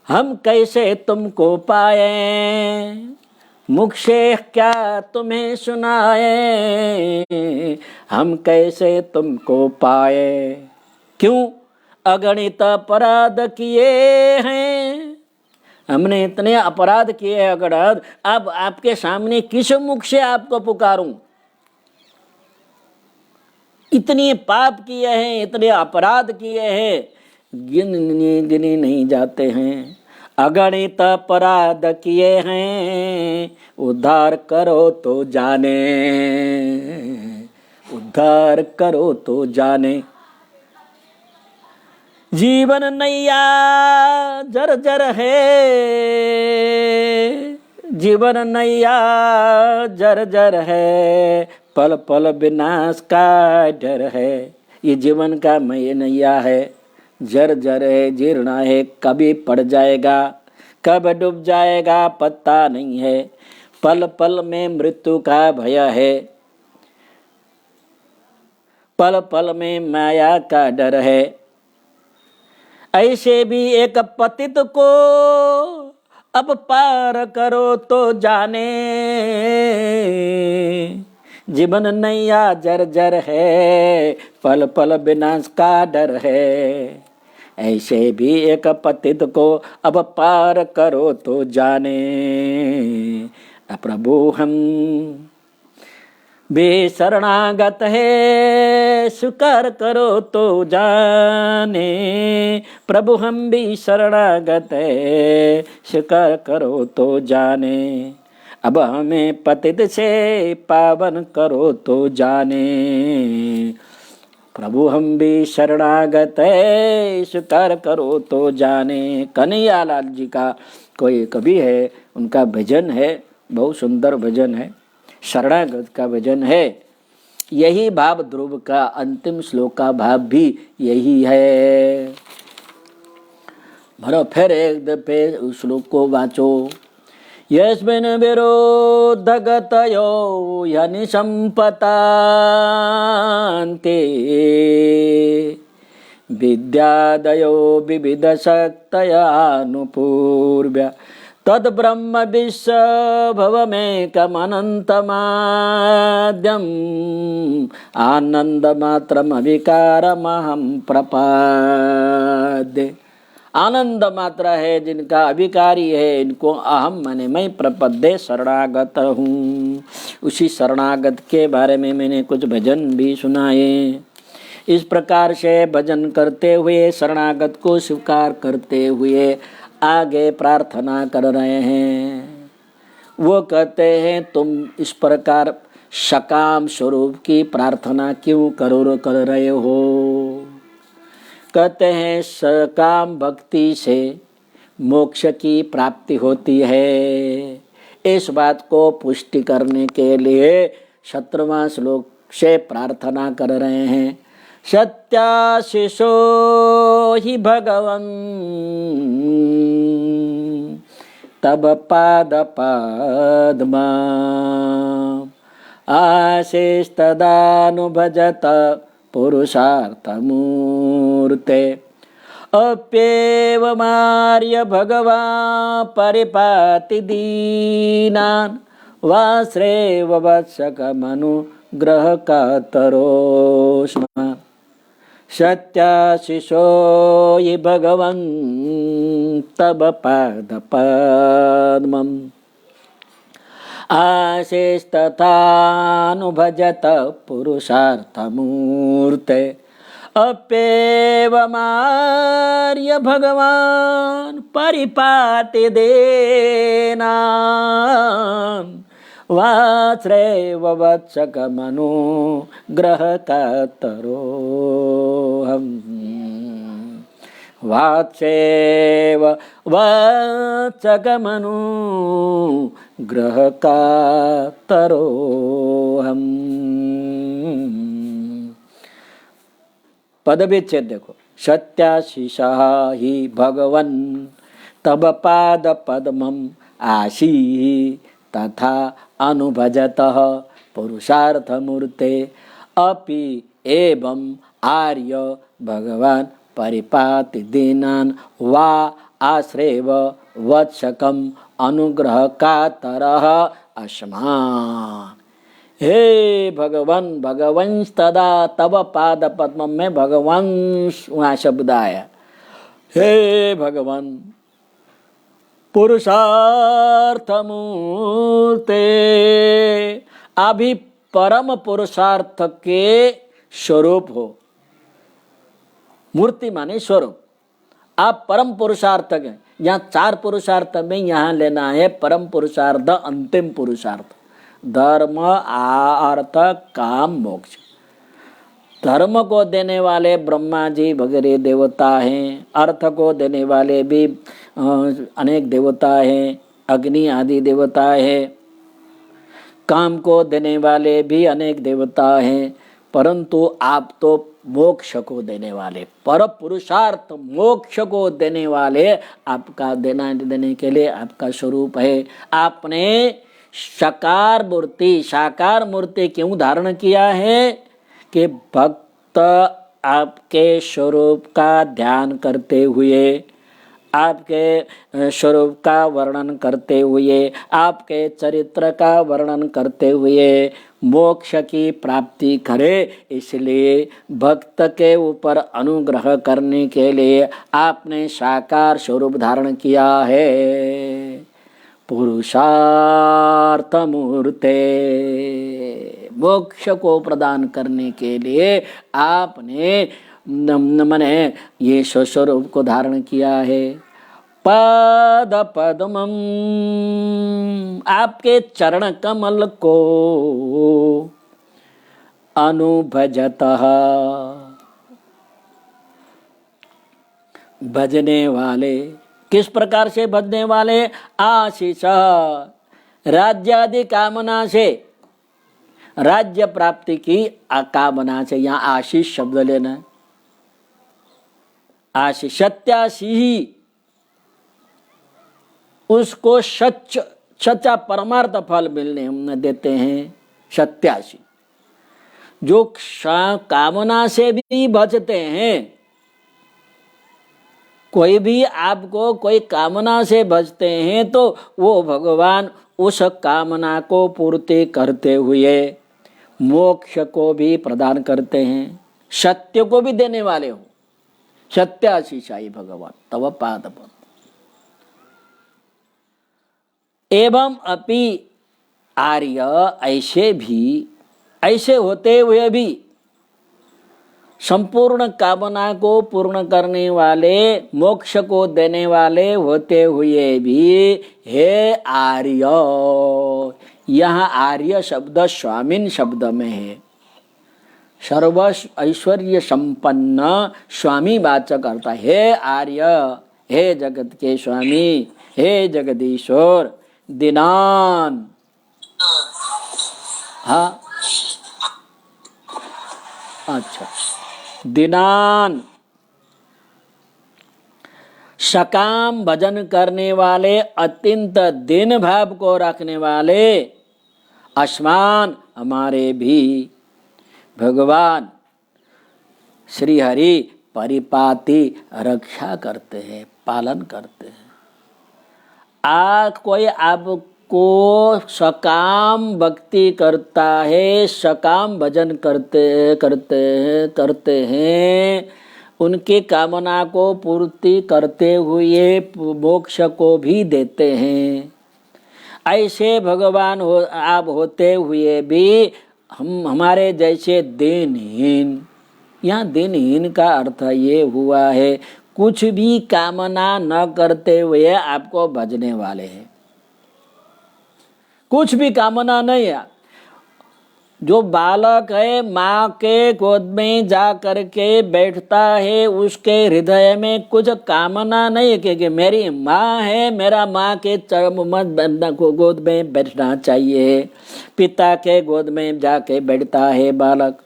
हम कैसे तुमको पाए। मुख से क्या तुम्हें सुनाए, हम कैसे तुमको पाए। क्यों? अगणित अपराध किए हैं, हमने इतने अपराध किए हैं अगणित। अब आपके सामने किस मुख से आपको पुकारूं? इतने पाप किए हैं, इतने अपराध किए हैं, गिने नहीं जाते हैं। अगणित अपराध किए हैं, उद्धार करो तो जाने, उद्धार करो तो जाने। जीवन नैया जर्जर है, जीवन नैया जर्जर है, पल पल विनाश का डर है। ये जीवन का मय नैया है, जर्जर है, जीर्ण है, कभी पड़ जाएगा, कब डूब जाएगा पता नहीं है। पल पल में मृत्यु का भय है, पल पल में माया का डर है। ऐसे भी एक पतित को अब पार करो तो जाने, जीवन नैया जर्जर है, पल पल विनाश का डर है। ऐसे भी एक पतित को अब पार करो तो जाने। प्रभु हम भी शरणागत है, स्वीकार करो तो जाने। प्रभु हम भी शरणागत है, स्वीकार करो तो जाने। अब हमें पतित से पावन करो तो जाने। प्रभु हम भी शरणागत है, स्वीकार करो तो जाने। कन्हैया लाल जी का कोई कवि है, उनका भजन है, बहुत सुंदर भजन है, शरणागत का भजन है। यही भाव ध्रुव का अंतिम श्लोक का भाव भी यही है। भरो फिर एक दफे उस श्लोक को वाँचो। यस्मिन् विरोधगतयो यानि संपतान्ते, विद्यादयो विविधशक्तयानुपूर्व्य, तद्ब्रह्म विश्वभवमेकमनन्तमाद्यम्, आनन्दमात्रमविकारमहं प्रपद्ये। आनंद मात्र है जिनका अभिकारी है, इनको अहम माने मैं प्रपद्ये शरणागत हूँ। उसी शरणागत के बारे में मैंने कुछ भजन भी सुनाए। इस प्रकार से भजन करते हुए, शरणागत को स्वीकार करते हुए आगे प्रार्थना कर रहे हैं। वो कहते हैं तुम इस प्रकार सकाम स्वरूप की प्रार्थना क्यों कर रहे हो। कहते हैं सकाम भक्ति से मोक्ष की प्राप्ति होती है। इस बात को पुष्टि करने के लिए 17वां श्लोक से प्रार्थना कर रहे हैं। सत्याशिषो हि भगवन् तब पाद पद्मा, आशीस्तदानुभजत पुरुषार्थमूर्ते। अप्येवमार्य भगवान् परिपाति दीनान्, वाश्रेव वत्सकमनुग्रहकातरोऽस्मान्। सत्याशिषो हि भगवन् तव पादपद्मम्, आशीस्तथानुभजत पुरुषार्थमूर्ते। अप्येवमार्य भगवान् परिपाति दीनान्, वात्रेव वत्सकमनुग्रहकातरोऽहम्। वात्सेव वत्सकमनुग्रहकातरोऽहम्। पदविच्छेद देखो। सत्याशीषः हि भगवन् तब पाद पद्मम्, आशी तथा अनुभजतः पुरुषार्थमूर्ते। अपि एवं आर्य भगवान् परिपाति दीनान्, वा आश्रयेव वत्सकम् अनुग्रहकातरः अस्मान्। हे भगवान, भगवंस्तदा तव पाद पद्म में भगवान वहाँ शब्द आया। हे भगवान पुरुषार्थमूर्ते, अभी परम पुरुषार्थ के स्वरूप हो। मूर्ति माने स्वरूप। आप परम पुरुषार्थ हैं, यहाँ 4 पुरुषार्थ में यहाँ लेना है परम पुरुषार्थ, अंतिम पुरुषार्थ, धर्म अर्थ काम मोक्ष। धर्म को देने वाले ब्रह्मा जी वगैरह देवता हैं, अर्थ को देने वाले भी अनेक देवता हैं, अग्नि आदि देवता है, काम को देने वाले भी अनेक देवता हैं, परंतु आप तो मोक्ष को देने वाले, पर पुरुषार्थ मोक्ष को देने वाले, आपका देने के लिए आपका स्वरूप है। आपने साकार मूर्ति क्यों धारण किया है कि भक्त आपके स्वरूप का ध्यान करते हुए, आपके स्वरूप का वर्णन करते हुए, आपके चरित्र का वर्णन करते हुए मोक्ष की प्राप्ति करे। इसलिए भक्त के ऊपर अनुग्रह करने के लिए आपने साकार स्वरूप धारण किया है। पुरुषार्थ मूर्ते, मोक्ष को प्रदान करने के लिए आपने मैंने ये स्वरूप को धारण किया है। पद पद्मम, आपके चरण कमल को अनुभजतः, भजने वाले, किस प्रकार से भजने वाले? आशीष, राज्यादि कामना से, राज्य प्राप्ति की कामना से, यहाँ आशीष शब्द लेना। आशीष सत्यासी ही, उसको सच्चा परमार्थ फल मिलने हम देते हैं। सत्यासी जो कामना से भी बचते हैं, कोई भी आपको कोई कामना से बचते हैं तो वो भगवान उस कामना को पूर्ति करते हुए मोक्ष को भी प्रदान करते हैं, सत्य को भी देने वाले हो। सत्याशीषाई भगवान तव पाद। एवं अपि आर्य, ऐसे होते हुए भी, संपूर्ण कामना को पूर्ण करने वाले, मोक्ष को देने वाले होते हुए भी, हे आर्य, यहाँ आर्य शब्द स्वामिन शब्द में है। सर्व ऐश्वर्य संपन्न स्वामी वाचक करता है। हे आर्य, हे जगत के स्वामी, हे जगदीश्वर, दीनान, हाँ अच्छा, दीनान, सकाम भजन करने वाले, अत्यंत दीन भाव को रखने वाले, अस्मान हमारे भी भगवान श्री हरि परिपाति रक्षा करते हैं, पालन करते हैं। कोई आपको सकाम भक्ति करता है, सकाम भजन करते हैं, उनकी कामना को पूर्ति करते हुए मोक्ष को भी देते हैं। ऐसे भगवान आप होते हुए भी हमारे जैसे दीनहीन, यहाँ दीनहीन का अर्थ ये हुआ है कुछ भी कामना न करते हुए आपको भजने वाले हैं। कुछ भी कामना नहीं है। जो बालक है माँ के गोद में जा करके बैठता है, उसके हृदय में कुछ कामना नहीं है कि मेरी माँ है, मेरा माँ के गोद में बैठना चाहिए। पिता के गोद में जाके बैठता है बालक,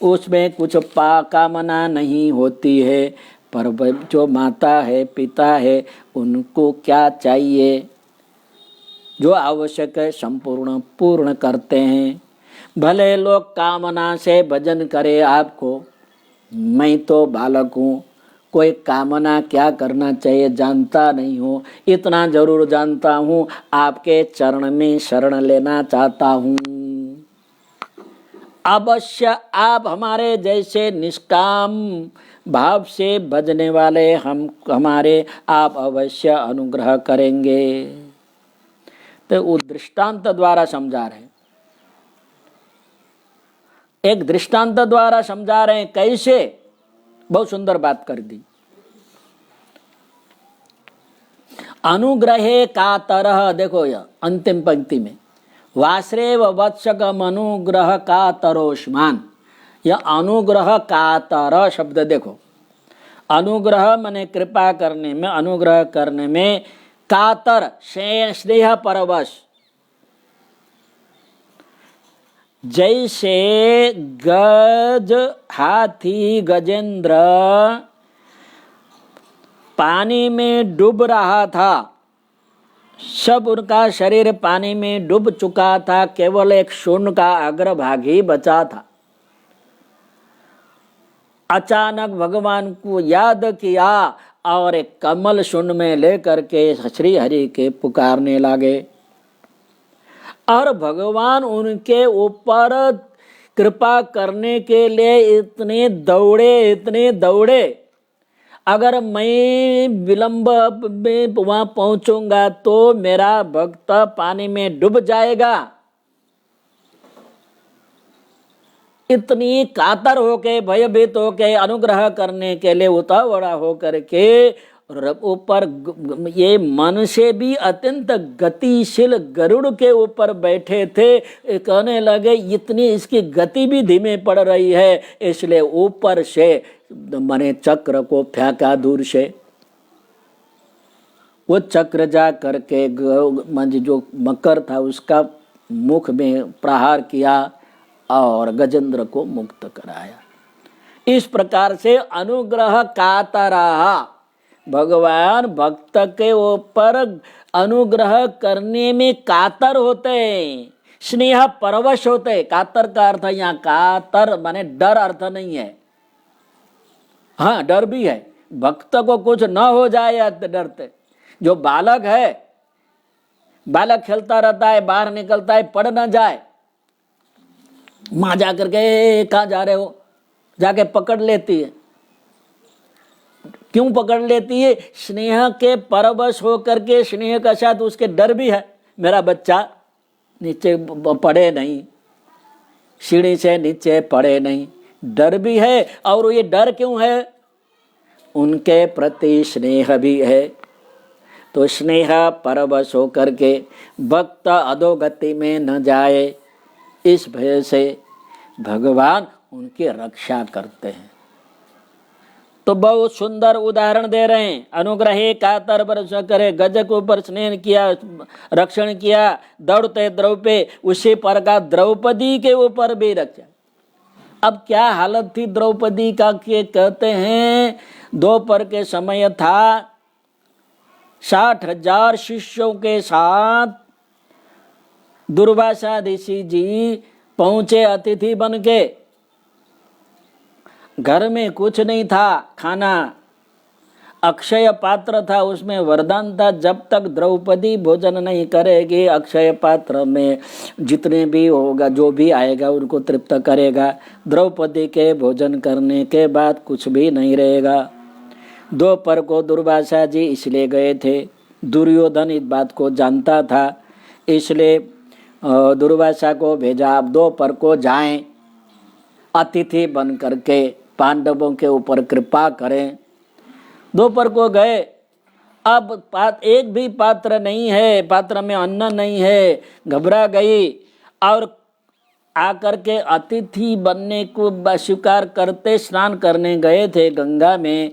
उसमें कुछ कामना नहीं होती है। पर जो माता है, पिता है, उनको क्या चाहिए? जो आवश्यक है संपूर्ण पूर्ण करते हैं। भले लोग कामना से भजन करे आपको, मैं तो बालक हूँ, कोई कामना क्या करना चाहिए जानता नहीं हूँ। इतना जरूर जानता हूँ, आपके चरण में शरण लेना चाहता हूँ। अवश्य आप हमारे जैसे निष्काम भाव से भजने वाले हमारे आप अवश्य अनुग्रह करेंगे। तो वो दृष्टांत द्वारा समझा रहे, एक दृष्टांत द्वारा समझा रहे हैं। कैसे? बहुत सुंदर बात कर दी। अनुग्रहे कातरः, देखो यह अंतिम पंक्ति में, वाश्रेव वत्सकम अनुग्रह कातरोष्मान, यह अनुग्रह कातर शब्द देखो, अनुग्रह माने कृपा करने में, अनुग्रह करने में, कातर स्नेह परवश, जैसे गज हाथी गजेंद्र पानी में डूब रहा था, सब उनका शरीर पानी में डूब चुका था, केवल एक शून्य का अग्रभाग ही बचा था। अचानक भगवान को याद किया और एक कमल शून्य में लेकर के श्री हरि के पुकारने लगे, और भगवान उनके ऊपर कृपा करने के लिए इतने दौड़े, अगर मैं विलंब में वहां पहुंचूंगा तो मेरा भक्त पानी में डूब जाएगा। इतनी कातर होके, भयभीत होके, अनुग्रह करने के लिए उतावड़ा होकर के ऊपर, ये मन से भी अत्यंत गतिशील गरुड़ के ऊपर बैठे थे, कहने लगे इतनी इसकी गति भी धीमे पड़ रही है, इसलिए ऊपर से माने चक्र को फेंका दूर से। वो चक्र जा करके जो मकर था उसका मुख में प्रहार किया और गजेंद्र को मुक्त कराया। इस प्रकार से अनुग्रह कातराहा, भगवान भक्त के ऊपर अनुग्रह करने में कातर होते हैं, स्नेह परवश होते हैं। कातर का अर्थ यहाँ कातर माने डर अर्थ नहीं है, हाँ डर भी है, भक्त को कुछ न हो जाए या डरते। जो बालक है, बालक खेलता रहता है, बाहर निकलता है, पड़ न जाए, माँ जाकर के कहाँ जा रहे हो, जाके पकड़ लेती है। क्यों पकड़ लेती है? स्नेह के परवश होकर के, स्नेह का साथ उसके डर भी है, मेरा बच्चा नीचे पड़े नहीं, सीढ़ी से नीचे पड़े नहीं, डर भी है। और ये डर क्यों है? उनके प्रति स्नेह भी है। तो स्नेह परवश होकर के भक्त अधोगति में न जाए, इस भय से भगवान उनकी रक्षा करते हैं। तो बहुत सुंदर उदाहरण दे रहे हैं। अनुग्रहे कातर बरस करे, गज के ऊपर स्नेह किया, रक्षण किया, दौड़ते द्रौपे, उसी पर का द्रौपदी के ऊपर भी रक्षा। अब क्या हालत थी द्रौपदी का कि कहते हैं दोपहर के समय था, 60,000 शिष्यों के साथ दुर्वासा ऋषि जी पहुंचे अतिथि बन के। घर में कुछ नहीं था, खाना अक्षय पात्र था, उसमें वरदान था, जब तक द्रौपदी भोजन नहीं करेगी अक्षय पात्र में जितने भी होगा, जो भी आएगा उनको तृप्त करेगा। द्रौपदी के भोजन करने के बाद कुछ भी नहीं रहेगा। दोपहर को दुर्वासा जी इसलिए गए थे, दुर्योधन इस बात को जानता था, इसलिए दुर्वासा को भेजा, आप दोपहर को जाएं, अतिथि बन करके पांडवों के ऊपर कृपा करें। दोपहर को गए, अब एक भी पात्र नहीं है, पात्र में अन्न नहीं है, घबरा गई और आकर के अतिथि बनने को स्वीकार करते स्नान करने गए थे गंगा में।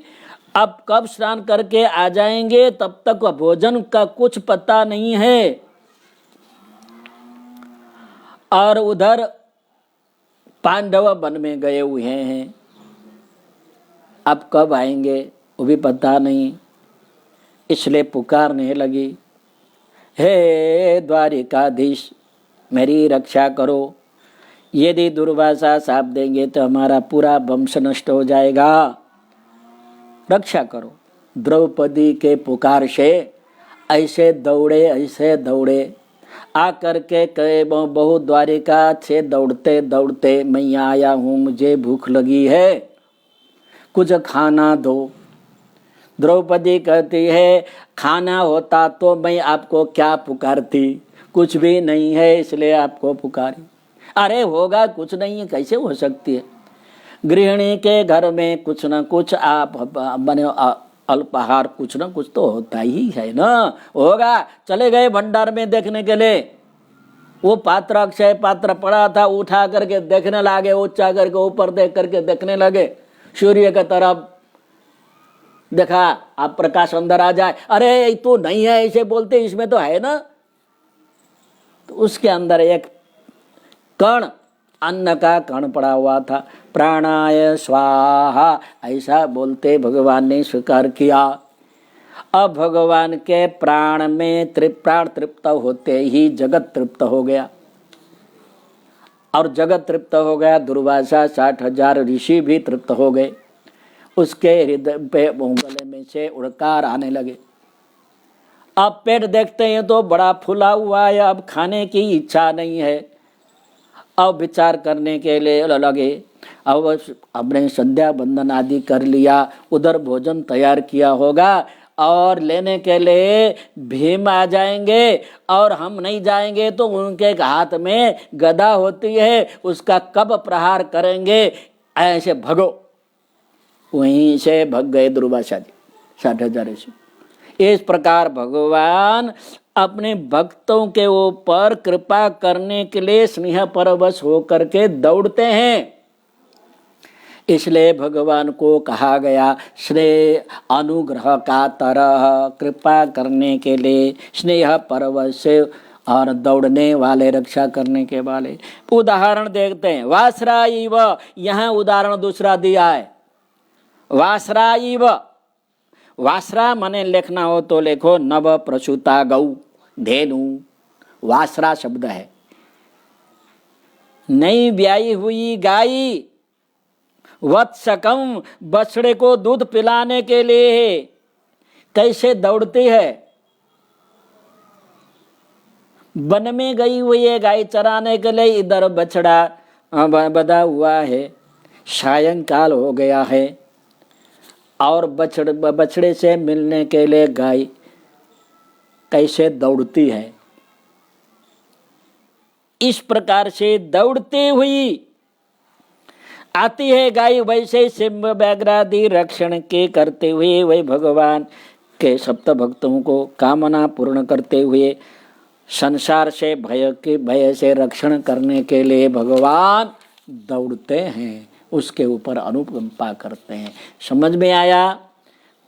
अब कब स्नान करके आ जाएंगे, तब तक भोजन का कुछ पता नहीं है। और उधर पांडव वन में गए हुए हैं, अब कब आएंगे वो भी पता नहीं, इसलिए पुकारने लगी, हे द्वारिकाधीश मेरी रक्षा करो, यदि दुर्वासा साप देंगे तो हमारा पूरा वंश नष्ट हो जाएगा, रक्षा करो। द्रौपदी के पुकार से ऐसे दौड़े आकर के कहे, बहु द्वारिका से दौड़ते दौड़ते मैं यहाँ आया हूँ, मुझे भूख लगी है, कुछ खाना दो। द्रौपदी कहती है, खाना होता तो मैं आपको क्या पुकारती, कुछ भी नहीं है इसलिए आपको पुकारी। अरे होगा कुछ नहीं है, कैसे हो सकती है? गृहिणी के घर में कुछ न कुछ आप बने अल्पाहार कुछ ना कुछ तो होता ही है ना। होगा, चले गए भंडार में देखने के लिए, वो पात्र अक्षय पात्र पड़ा था, उठा करके देखने लगे, ऊंचा करके ऊपर देख करके देखने लगे, सूर्य की तरफ देखा, आप प्रकाश अंदर आ जाए, अरे ये तो नहीं है ऐसे बोलते, इसमें तो है ना। तो उसके अंदर एक कण, अन्न का कण पड़ा हुआ था। प्राणाय स्वाहा ऐसा बोलते भगवान ने स्वीकार किया। अब भगवान के प्राण में प्राण तृप्त होते ही जगत तृप्त हो गया, और जगत तृप्त हो गया, दुर्वासा 60,000 ऋषि भी तृप्त हो गए। उसके हृदय पे गले में से उड़कार आने लगे। अब पेट देखते हैं तो बड़ा फूला हुआ है, अब खाने की इच्छा नहीं है। अब विचार करने के लिए लगे, अब हमने संध्या बंदन आदि कर लिया, उधर भोजन तैयार किया होगा, और लेने के लिए भीम आ जाएंगे, और हम नहीं जाएंगे तो उनके हाथ में गदा होती है, उसका कब प्रहार करेंगे, ऐसे भगो। वहीं से भग गए दुर्वासा जी 60,000 ऋषि। इस प्रकार भगवान अपने भक्तों के ऊपर कृपा करने के लिए स्नेह परवश होकर के दौड़ते हैं। इसलिए भगवान को कहा गया स्नेह अनुग्रह का तरह, कृपा करने के लिए स्नेह परवश और दौड़ने वाले, रक्षा करने के वाले। उदाहरण देखते हैं, वासरा इव, यहाँ उदाहरण दूसरा दिया है। वासरा इव, वासरा माने लिखना हो तो लिखो नव प्रसूता गौ, धेनु, वासरा शब्द है। नई ब्याई हुई गाय, वत्सकम, बछड़े को दूध पिलाने के लिए कैसे दौड़ती है। वन में गई हुई है गाय चराने के लिए, इधर बछड़ा बंधा हुआ है, सायंकाल हो गया है, और बछड़े से मिलने के लिए गाय कैसे दौड़ती है। इस प्रकार से दौड़ती हुई आती है गाय, वैसे सिंह व्याघ्रादि रक्षण के करते हुए वही भगवान के सप्त भक्तों को कामना पूर्ण करते हुए संसार से भय से रक्षण करने के लिए भगवान दौड़ते हैं, उसके ऊपर अनुकंपा करते हैं। समझ में आया?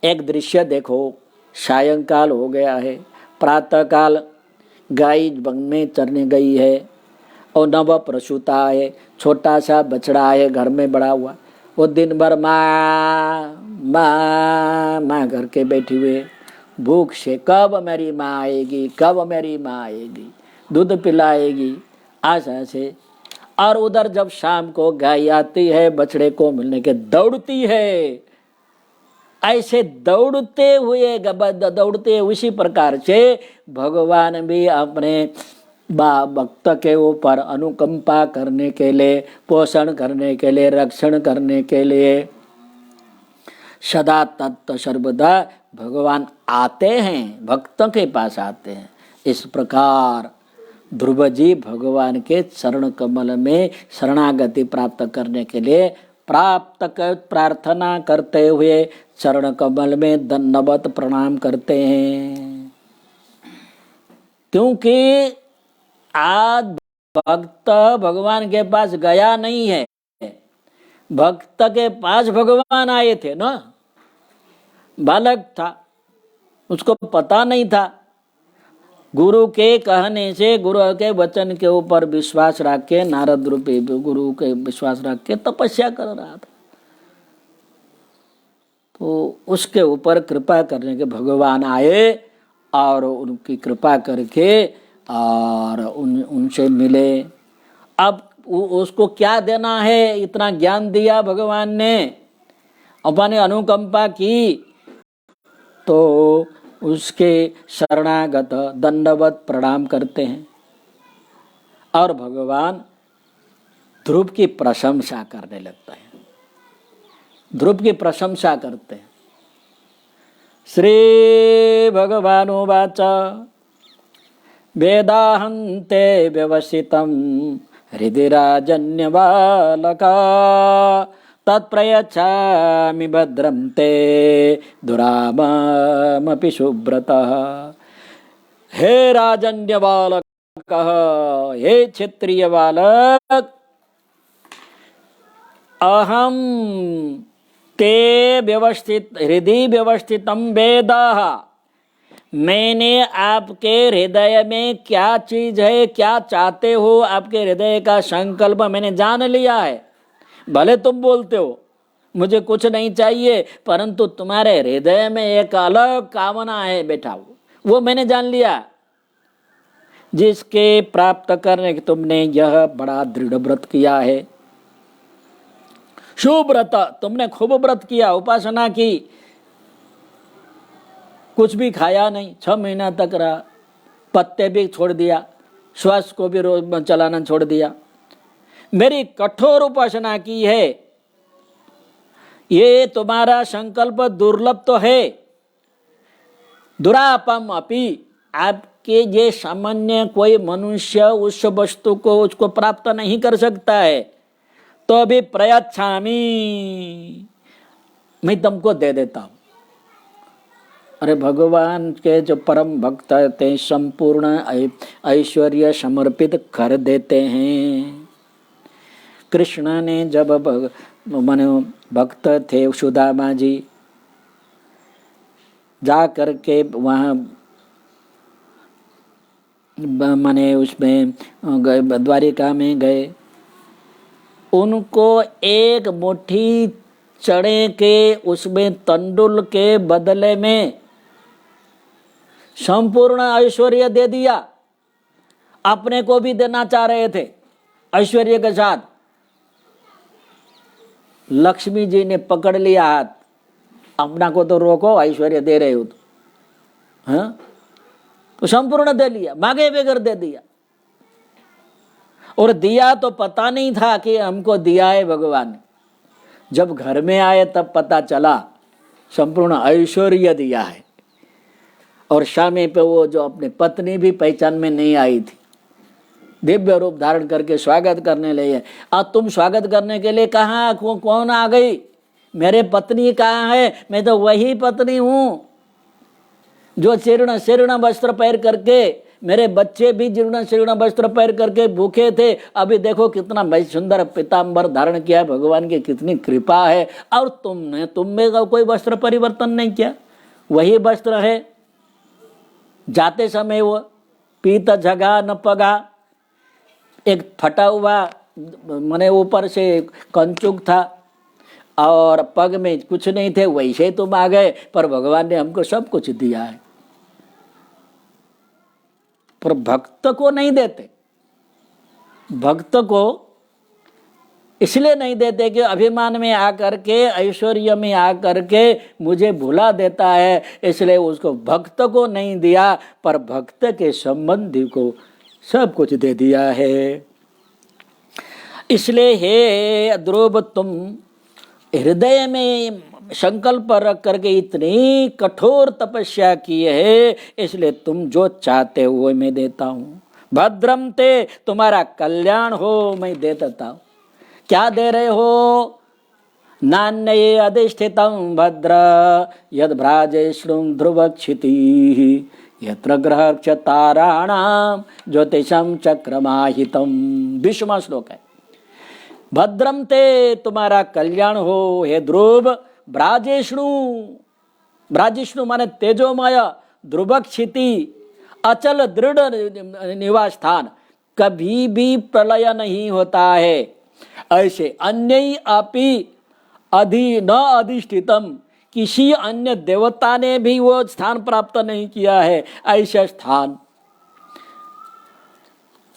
एक दृश्य देखो, सायंकाल हो गया है, प्रातःकाल गाय वन में चरने गई है, और नव प्रसूता है, छोटा सा बछड़ा है घर में बड़ा हुआ, वो दिन भर माँ माँ माँ करके बैठी हुए, भूख से कब मेरी माँ आएगी, कब मेरी माँ आएगी, दूध पिलाएगी, आशा से। और उधर जब शाम को गाय आती है, बछड़े को मिलने के दौड़ती है। ऐसे दौड़ते उसी प्रकार से भगवान भी अपने भक्त के ऊपर अनुकंपा करने के लिए, पोषण करने के लिए, रक्षण करने के लिए सदा तत्व सर्वदा भगवान आते हैं, भक्तों के पास आते हैं। इस प्रकार ध्रुव जी भगवान के चरण कमल में शरणागति प्राप्त करने के लिए प्रार्थना करते हुए चरण कमल में दंडवत प्रणाम करते हैं। क्योंकि आज भक्त भगवान के पास गया नहीं है, भक्त के पास भगवान आए थे ना। बालक था, उसको पता नहीं था, गुरु के कहने से, गुरु के वचन के ऊपर विश्वास रख के, नारद रूपी गुरु के विश्वास रख के तपस्या कर रहा था। तो उसके ऊपर कृपा करने के भगवान आए और उनकी कृपा करके और उनसे मिले। अब उसको क्या देना है, इतना ज्ञान दिया भगवान ने, अपने अनुकंपा की, तो उसके शरणागत दंडवत प्रणाम करते हैं और भगवान ध्रुव की प्रशंसा करने लगता है, ध्रुव की प्रशंसा करते हैं। श्री भगवानुवाच वेदाहन्ते व्यवसितं हृदि राजन्यबालका तत्प्रयच्छामि भद्रं ते दुरामपि सुब्रतः। हे राजन्य बालक, हे क्षत्रिय बालक, अहम ते व्यवस्थित हृदय व्यवस्थितम वेदः, मैंने आपके हृदय में क्या चीज है, क्या चाहते हो, आपके हृदय का संकल्प मैंने जान लिया है। भले तुम बोलते हो मुझे कुछ नहीं चाहिए, परंतु तुम्हारे हृदय में एक अलग कामना है बेटा, वो मैंने जान लिया, जिसके प्राप्त करने के तुमने यह बड़ा दृढ़ व्रत किया है। शुभ व्रत, तुमने खूब व्रत किया, उपासना की, कुछ भी खाया नहीं, 6 महीना तक रहा, पत्ते भी छोड़ दिया, श्वास को भी रोज चलाना छोड़ दिया, मेरी कठोर उपासना की है। ये तुम्हारा संकल्प दुर्लभ तो है, दुरापम अपि, आपके ये सामान्य कोई मनुष्य उस वस्तु को उसको प्राप्त नहीं कर सकता है, तो भी प्रयच्छामि, मैं तुमको दे देता हूं। अरे भगवान के जो परम भक्त थे संपूर्ण ऐश्वर्य समर्पित कर देते हैं। कृष्ण ने जब माने भक्त थे सुदामा जी, जा करके वहाँ माने उसमें द्वारिका में गए, उनको एक मुट्ठी चने के उसमें तंडुल के बदले में संपूर्ण ऐश्वर्य दे दिया। अपने को भी देना चाह रहे थे ऐश्वर्य के साथ, लक्ष्मी जी ने पकड़ लिया हाथ, अपना को तो रोको, ऐश्वर्य दे रहे हो तो, हाँ? तो संपूर्ण दे लिया, मांगे बगैर दे दिया। और दिया तो पता नहीं था कि हमको दिया है भगवान ने, जब घर में आए तब पता चला संपूर्ण ऐश्वर्य दिया है। और सामने पे वो जो अपनी पत्नी भी पहचान में नहीं आई थी, दिव्य रूप धारण करके स्वागत करने लगे। अब तुम स्वागत करने के लिए कहाँ, कौन आ गई, मेरे पत्नी कहाँ है? मैं तो वही पत्नी हूँ जो जीर्ण शीर्ण वस्त्र पहन करके, मेरे बच्चे भी जीर्ण शीर्ण वस्त्र पहन करके भूखे थे, अभी देखो कितना भाई सुंदर पीताम्बर धारण किया, भगवान की कितनी कृपा है। और तुम में कोई वस्त्र परिवर्तन नहीं किया, वही वस्त्र है। जाते समय वो पीत जगा न पगा, एक फटा हुआ मने ऊपर से कंचुक था और पग में कुछ नहीं थे, वैसे तुम आ गए, पर भगवान ने हमको सब कुछ दिया है। पर भक्त को नहीं देते, भक्त को इसलिए नहीं देते कि अभिमान में आकर के, ऐश्वर्य में आकर के मुझे भुला देता है, इसलिए उसको भक्त को नहीं दिया, पर भक्त के संबंधी को सब कुछ दे दिया है। इसलिए हे ध्रुव, तुम हृदय में संकल्प रख करके इतनी कठोर तपस्या की है, इसलिए तुम जो चाहते हो वो मैं देता हूँ। भद्रम ते, तुम्हारा कल्याण हो, मैं दे देता हूँ। क्या दे रहे हो? नान्ये अधिष्ठितं भद्र यद भ्राजे श्रुं ध्रुवक्षिति यत्र ग्रह ताराणाम ज्योतिषम चक्रमाहितम। 20वां श्लोक है। भद्रम ते, तुम्हारा कल्याण हो हे ध्रुव, ब्राजेष्णु, ब्राजिष्णु माने तेजोमय, ध्रुवक्षिति अचल दृढ़ निवास स्थान, कभी भी प्रलय नहीं होता है। ऐसे अन्य अपि अधि न अधिष्ठितम, किसी अन्य देवता ने भी वो स्थान प्राप्त नहीं किया है। ऐसा स्थान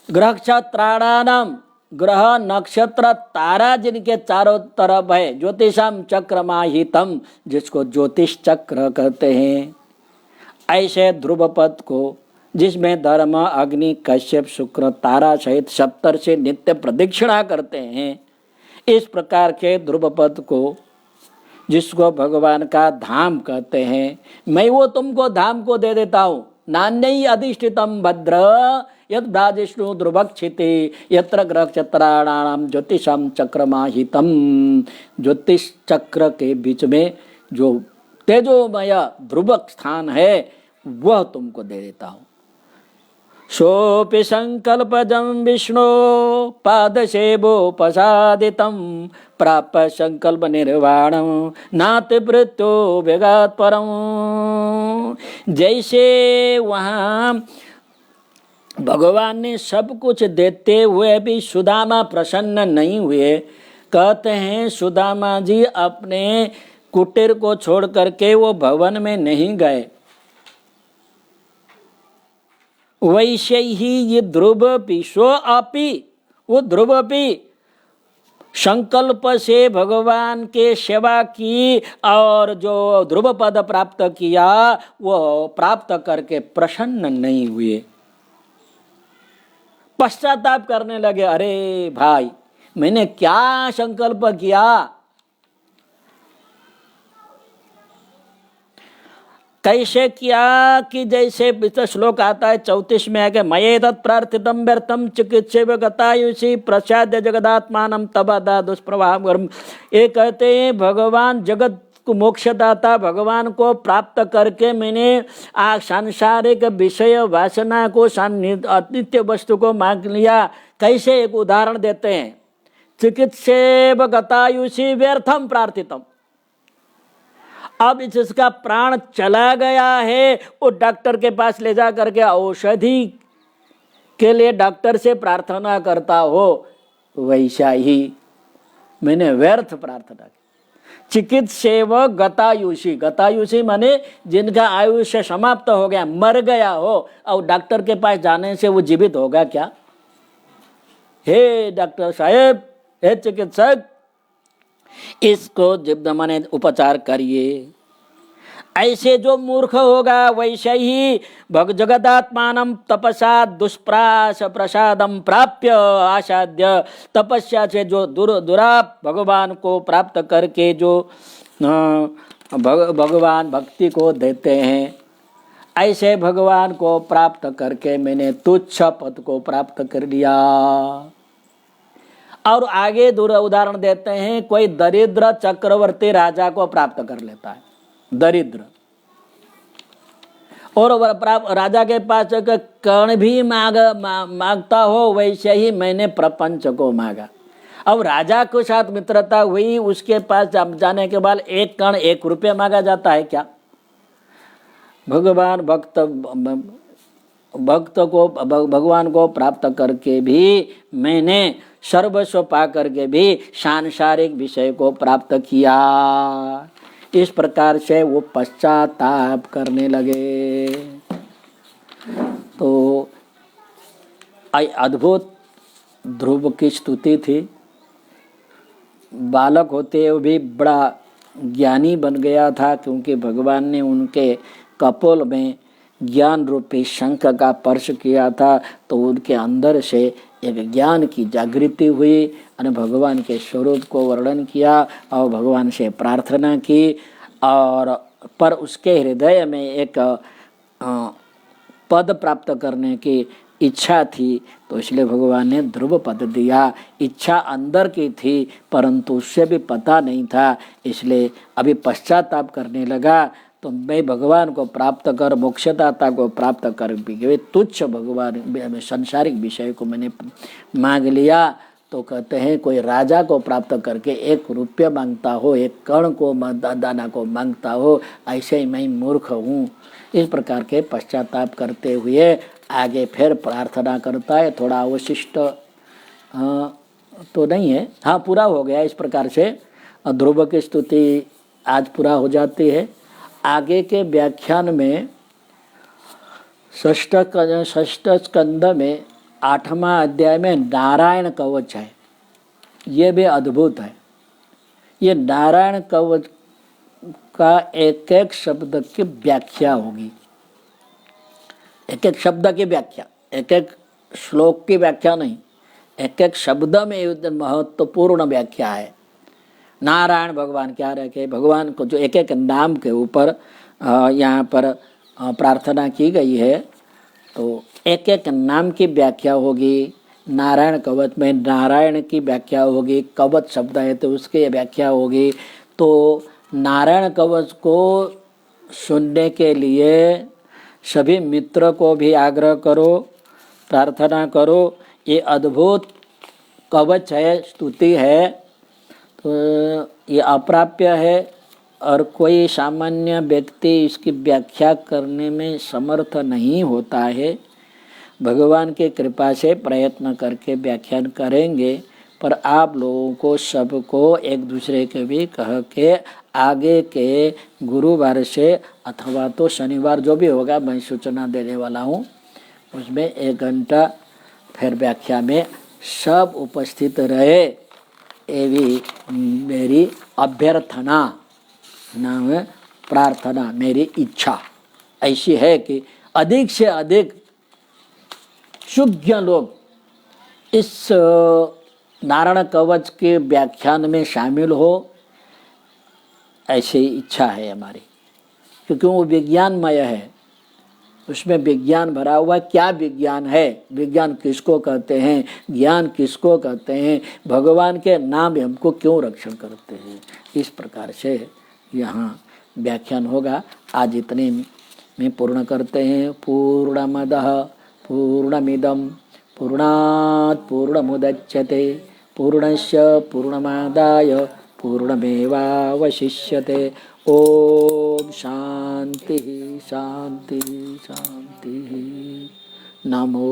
ग्रह क्षत्राणाम, ग्रह नक्षत्र तारा जिनके चारों तरफ है, ज्योतिषम चक्रमाहितम, जिसको ज्योतिष चक्र कहते हैं, ऐसे ध्रुव पद को, जिसमें धर्म अग्नि कश्यप शुक्र तारा सहित सप्तर्षि नित्य प्रदक्षिणा करते हैं, इस प्रकार के ध्रुव पद को, जिसको भगवान का धाम कहते हैं, मैं वो तुमको धाम को दे देता हूँ। नान्यै अधिष्ठितं भद्र यद ब्राजिष्णु ध्रुवक्षिते यत्र ग्रह चत्राणाम ज्योतिषम चक्रमाहितम। ज्योतिष चक्र के बीच में जो तेजोमय ध्रुव स्थान है वह तुमको दे देता हूं। सोऽपि संकल्पजं विष्णु पादसेवोपसादितं प्राप्य संकल्प निर्वाणं नाति मृत्यो वेगात् परम। जैसे वहाँ भगवान ने सब कुछ देते हुए भी सुदामा प्रसन्न नहीं हुए। कहते हैं सुदामा जी अपने कुटीर को छोड़ करके वो भवन में नहीं गए। वैसे ही ये ध्रुव भी सोऽपि, वो ध्रुव भी संकल्प से भगवान के सेवा की और जो ध्रुव पद प्राप्त किया वो प्राप्त करके प्रसन्न नहीं हुए। पश्चाताप करने लगे, अरे भाई मैंने क्या संकल्प किया। कैसे किया कि जैसे श्लोक आता है 34 में आगे, मये तत् प्रार्थितम व्यर्थम चिकित्सेव गतायुषी प्रसाद्य जगदात्मानम तबदा दुष्प्रभाव। ये कहते हैं भगवान जगत को मोक्षदाता भगवान को प्राप्त करके मैंने सांसारिक विषय वासना को अनित्य वस्तु को मांग लिया। कैसे, एक उदाहरण देते हैं, चिकित्सेव गतायुषी व्यर्थम प्रार्थितम। अब जिसका प्राण चला गया है वो डॉक्टर के पास ले जा करके औषधि के लिए डॉक्टर से प्रार्थना करता हो, वैसा ही मैंने व्यर्थ प्रार्थना की। चिकित्सेव गतायुषी, गतायुषी माने जिनका आयुष्य समाप्त हो गया, मर गया हो, और डॉक्टर के पास जाने से वो जीवित होगा क्या? हे डॉक्टर साहेब, हे चिकित्सक, इसको जब माने उपचार करिए। ऐसे जो मूर्ख होगा वैसे ही जगदात्मानं तपसा दुष्प्रास प्रसादम प्राप्य आसाद्य। तपस्या से जो दुराप भगवान को प्राप्त करके जो भगवान भक्ति को देते हैं, ऐसे भगवान को प्राप्त करके मैंने तुच्छ पद को प्राप्त कर लिया। और आगे उदाहरण देते हैं, कोई दरिद्र चक्रवर्ती राजा को प्राप्त कर लेता है, दरिद्र, और राजा के पास कर्ण भी मांगता हो, वैसे ही मैंने प्रपंच को मांगा। अब राजा के साथ मित्रता हुई, उसके पास जाने के बाद एक कर्ण 1 रुपया मांगा जाता है क्या? भगवान भक्त को भगवान को प्राप्त करके भी मैंने सर्वस्व पा करके भी सांसारिक विषय को प्राप्त किया। इस प्रकार से वो पश्चाताप करने लगे। तो अद्भुत ध्रुव की स्तुति थी। बालक होते हुए भी बड़ा ज्ञानी बन गया था, क्योंकि भगवान ने उनके कपोल में ज्ञान रूपी शंख का स्पर्श किया था, तो उनके अंदर से एक ज्ञान की जागृति हुई और भगवान के स्वरूप को वर्णन किया और भगवान से प्रार्थना की। और पर उसके हृदय में एक पद प्राप्त करने की इच्छा थी, तो इसलिए भगवान ने ध्रुव पद दिया। इच्छा अंदर की थी परंतु उससे भी पता नहीं था, इसलिए अभी पश्चाताप करने लगा। तो मैं भगवान को प्राप्त कर, मोक्षदाता को प्राप्त कर भी तुच्छ भगवान संसारिक विषय को मैंने मांग लिया। तो कहते हैं कोई राजा को प्राप्त करके 1 रुपया मांगता हो, 1 कर्ण को दाना को मांगता हो, ऐसे ही मैं मूर्ख हूँ। इस प्रकार के पश्चाताप करते हुए आगे फिर प्रार्थना करता है। थोड़ा अवशिष्ट तो नहीं है, हाँ पूरा हो गया। इस प्रकार से ध्रुव की स्तुति आज पूरा हो जाती है। आगे के व्याख्यान में षष्ठ स्कंद में 8वां अध्याय में नारायण कवच है। ये भी अद्भुत है। ये नारायण कवच का एक एक शब्द की व्याख्या होगी, एक एक शब्द की व्याख्या, एक एक श्लोक की व्याख्या नहीं, एक एक शब्द में महत्वपूर्ण व्याख्या है। नारायण भगवान क्या रखे, भगवान को जो एक एक नाम के ऊपर यहाँ पर प्रार्थना की गई है। तो एक एक नाम की व्याख्या होगी। नारायण कवच में नारायण की व्याख्या होगी, कवच शब्द है तो उसकी व्याख्या होगी। तो नारायण कवच को सुनने के लिए सभी मित्र को भी आग्रह करो, प्रार्थना करो। ये अद्भुत कवच है, स्तुति है, तो ये अप्राप्य है और कोई सामान्य व्यक्ति इसकी व्याख्या करने में समर्थ नहीं होता है। भगवान की कृपा से प्रयत्न करके व्याख्यान करेंगे, पर आप लोगों को सबको एक दूसरे के भी कह के आगे के गुरुवार से अथवा तो शनिवार जो भी होगा मैं सूचना देने वाला हूँ, उसमें 1 घंटा फिर व्याख्या में सब उपस्थित रहे, ये भी मेरी अभ्यर्थना नाम है, प्रार्थना, मेरी इच्छा ऐसी है कि अधिक से अधिक सुज्ञ लोग इस नारायण कवच के व्याख्यान में शामिल हो, ऐसी इच्छा है हमारी। क्योंकि वो विज्ञानमय है, उसमें विज्ञान भरा हुआ। क्या विज्ञान है, विज्ञान किसको कहते हैं, ज्ञान किसको कहते हैं, भगवान के नाम हमको क्यों रक्षण करते हैं, इस प्रकार से यहाँ व्याख्यान होगा। आज इतने में पूर्ण करते हैं। पूर्णमदः पूर्णमिदं पूर्णात् पूर्णमुदच्यते पूर्णस्य पूर्णमादाय पूर्णमेवावशिष्यते। ओम शांति शांति शांति। नमो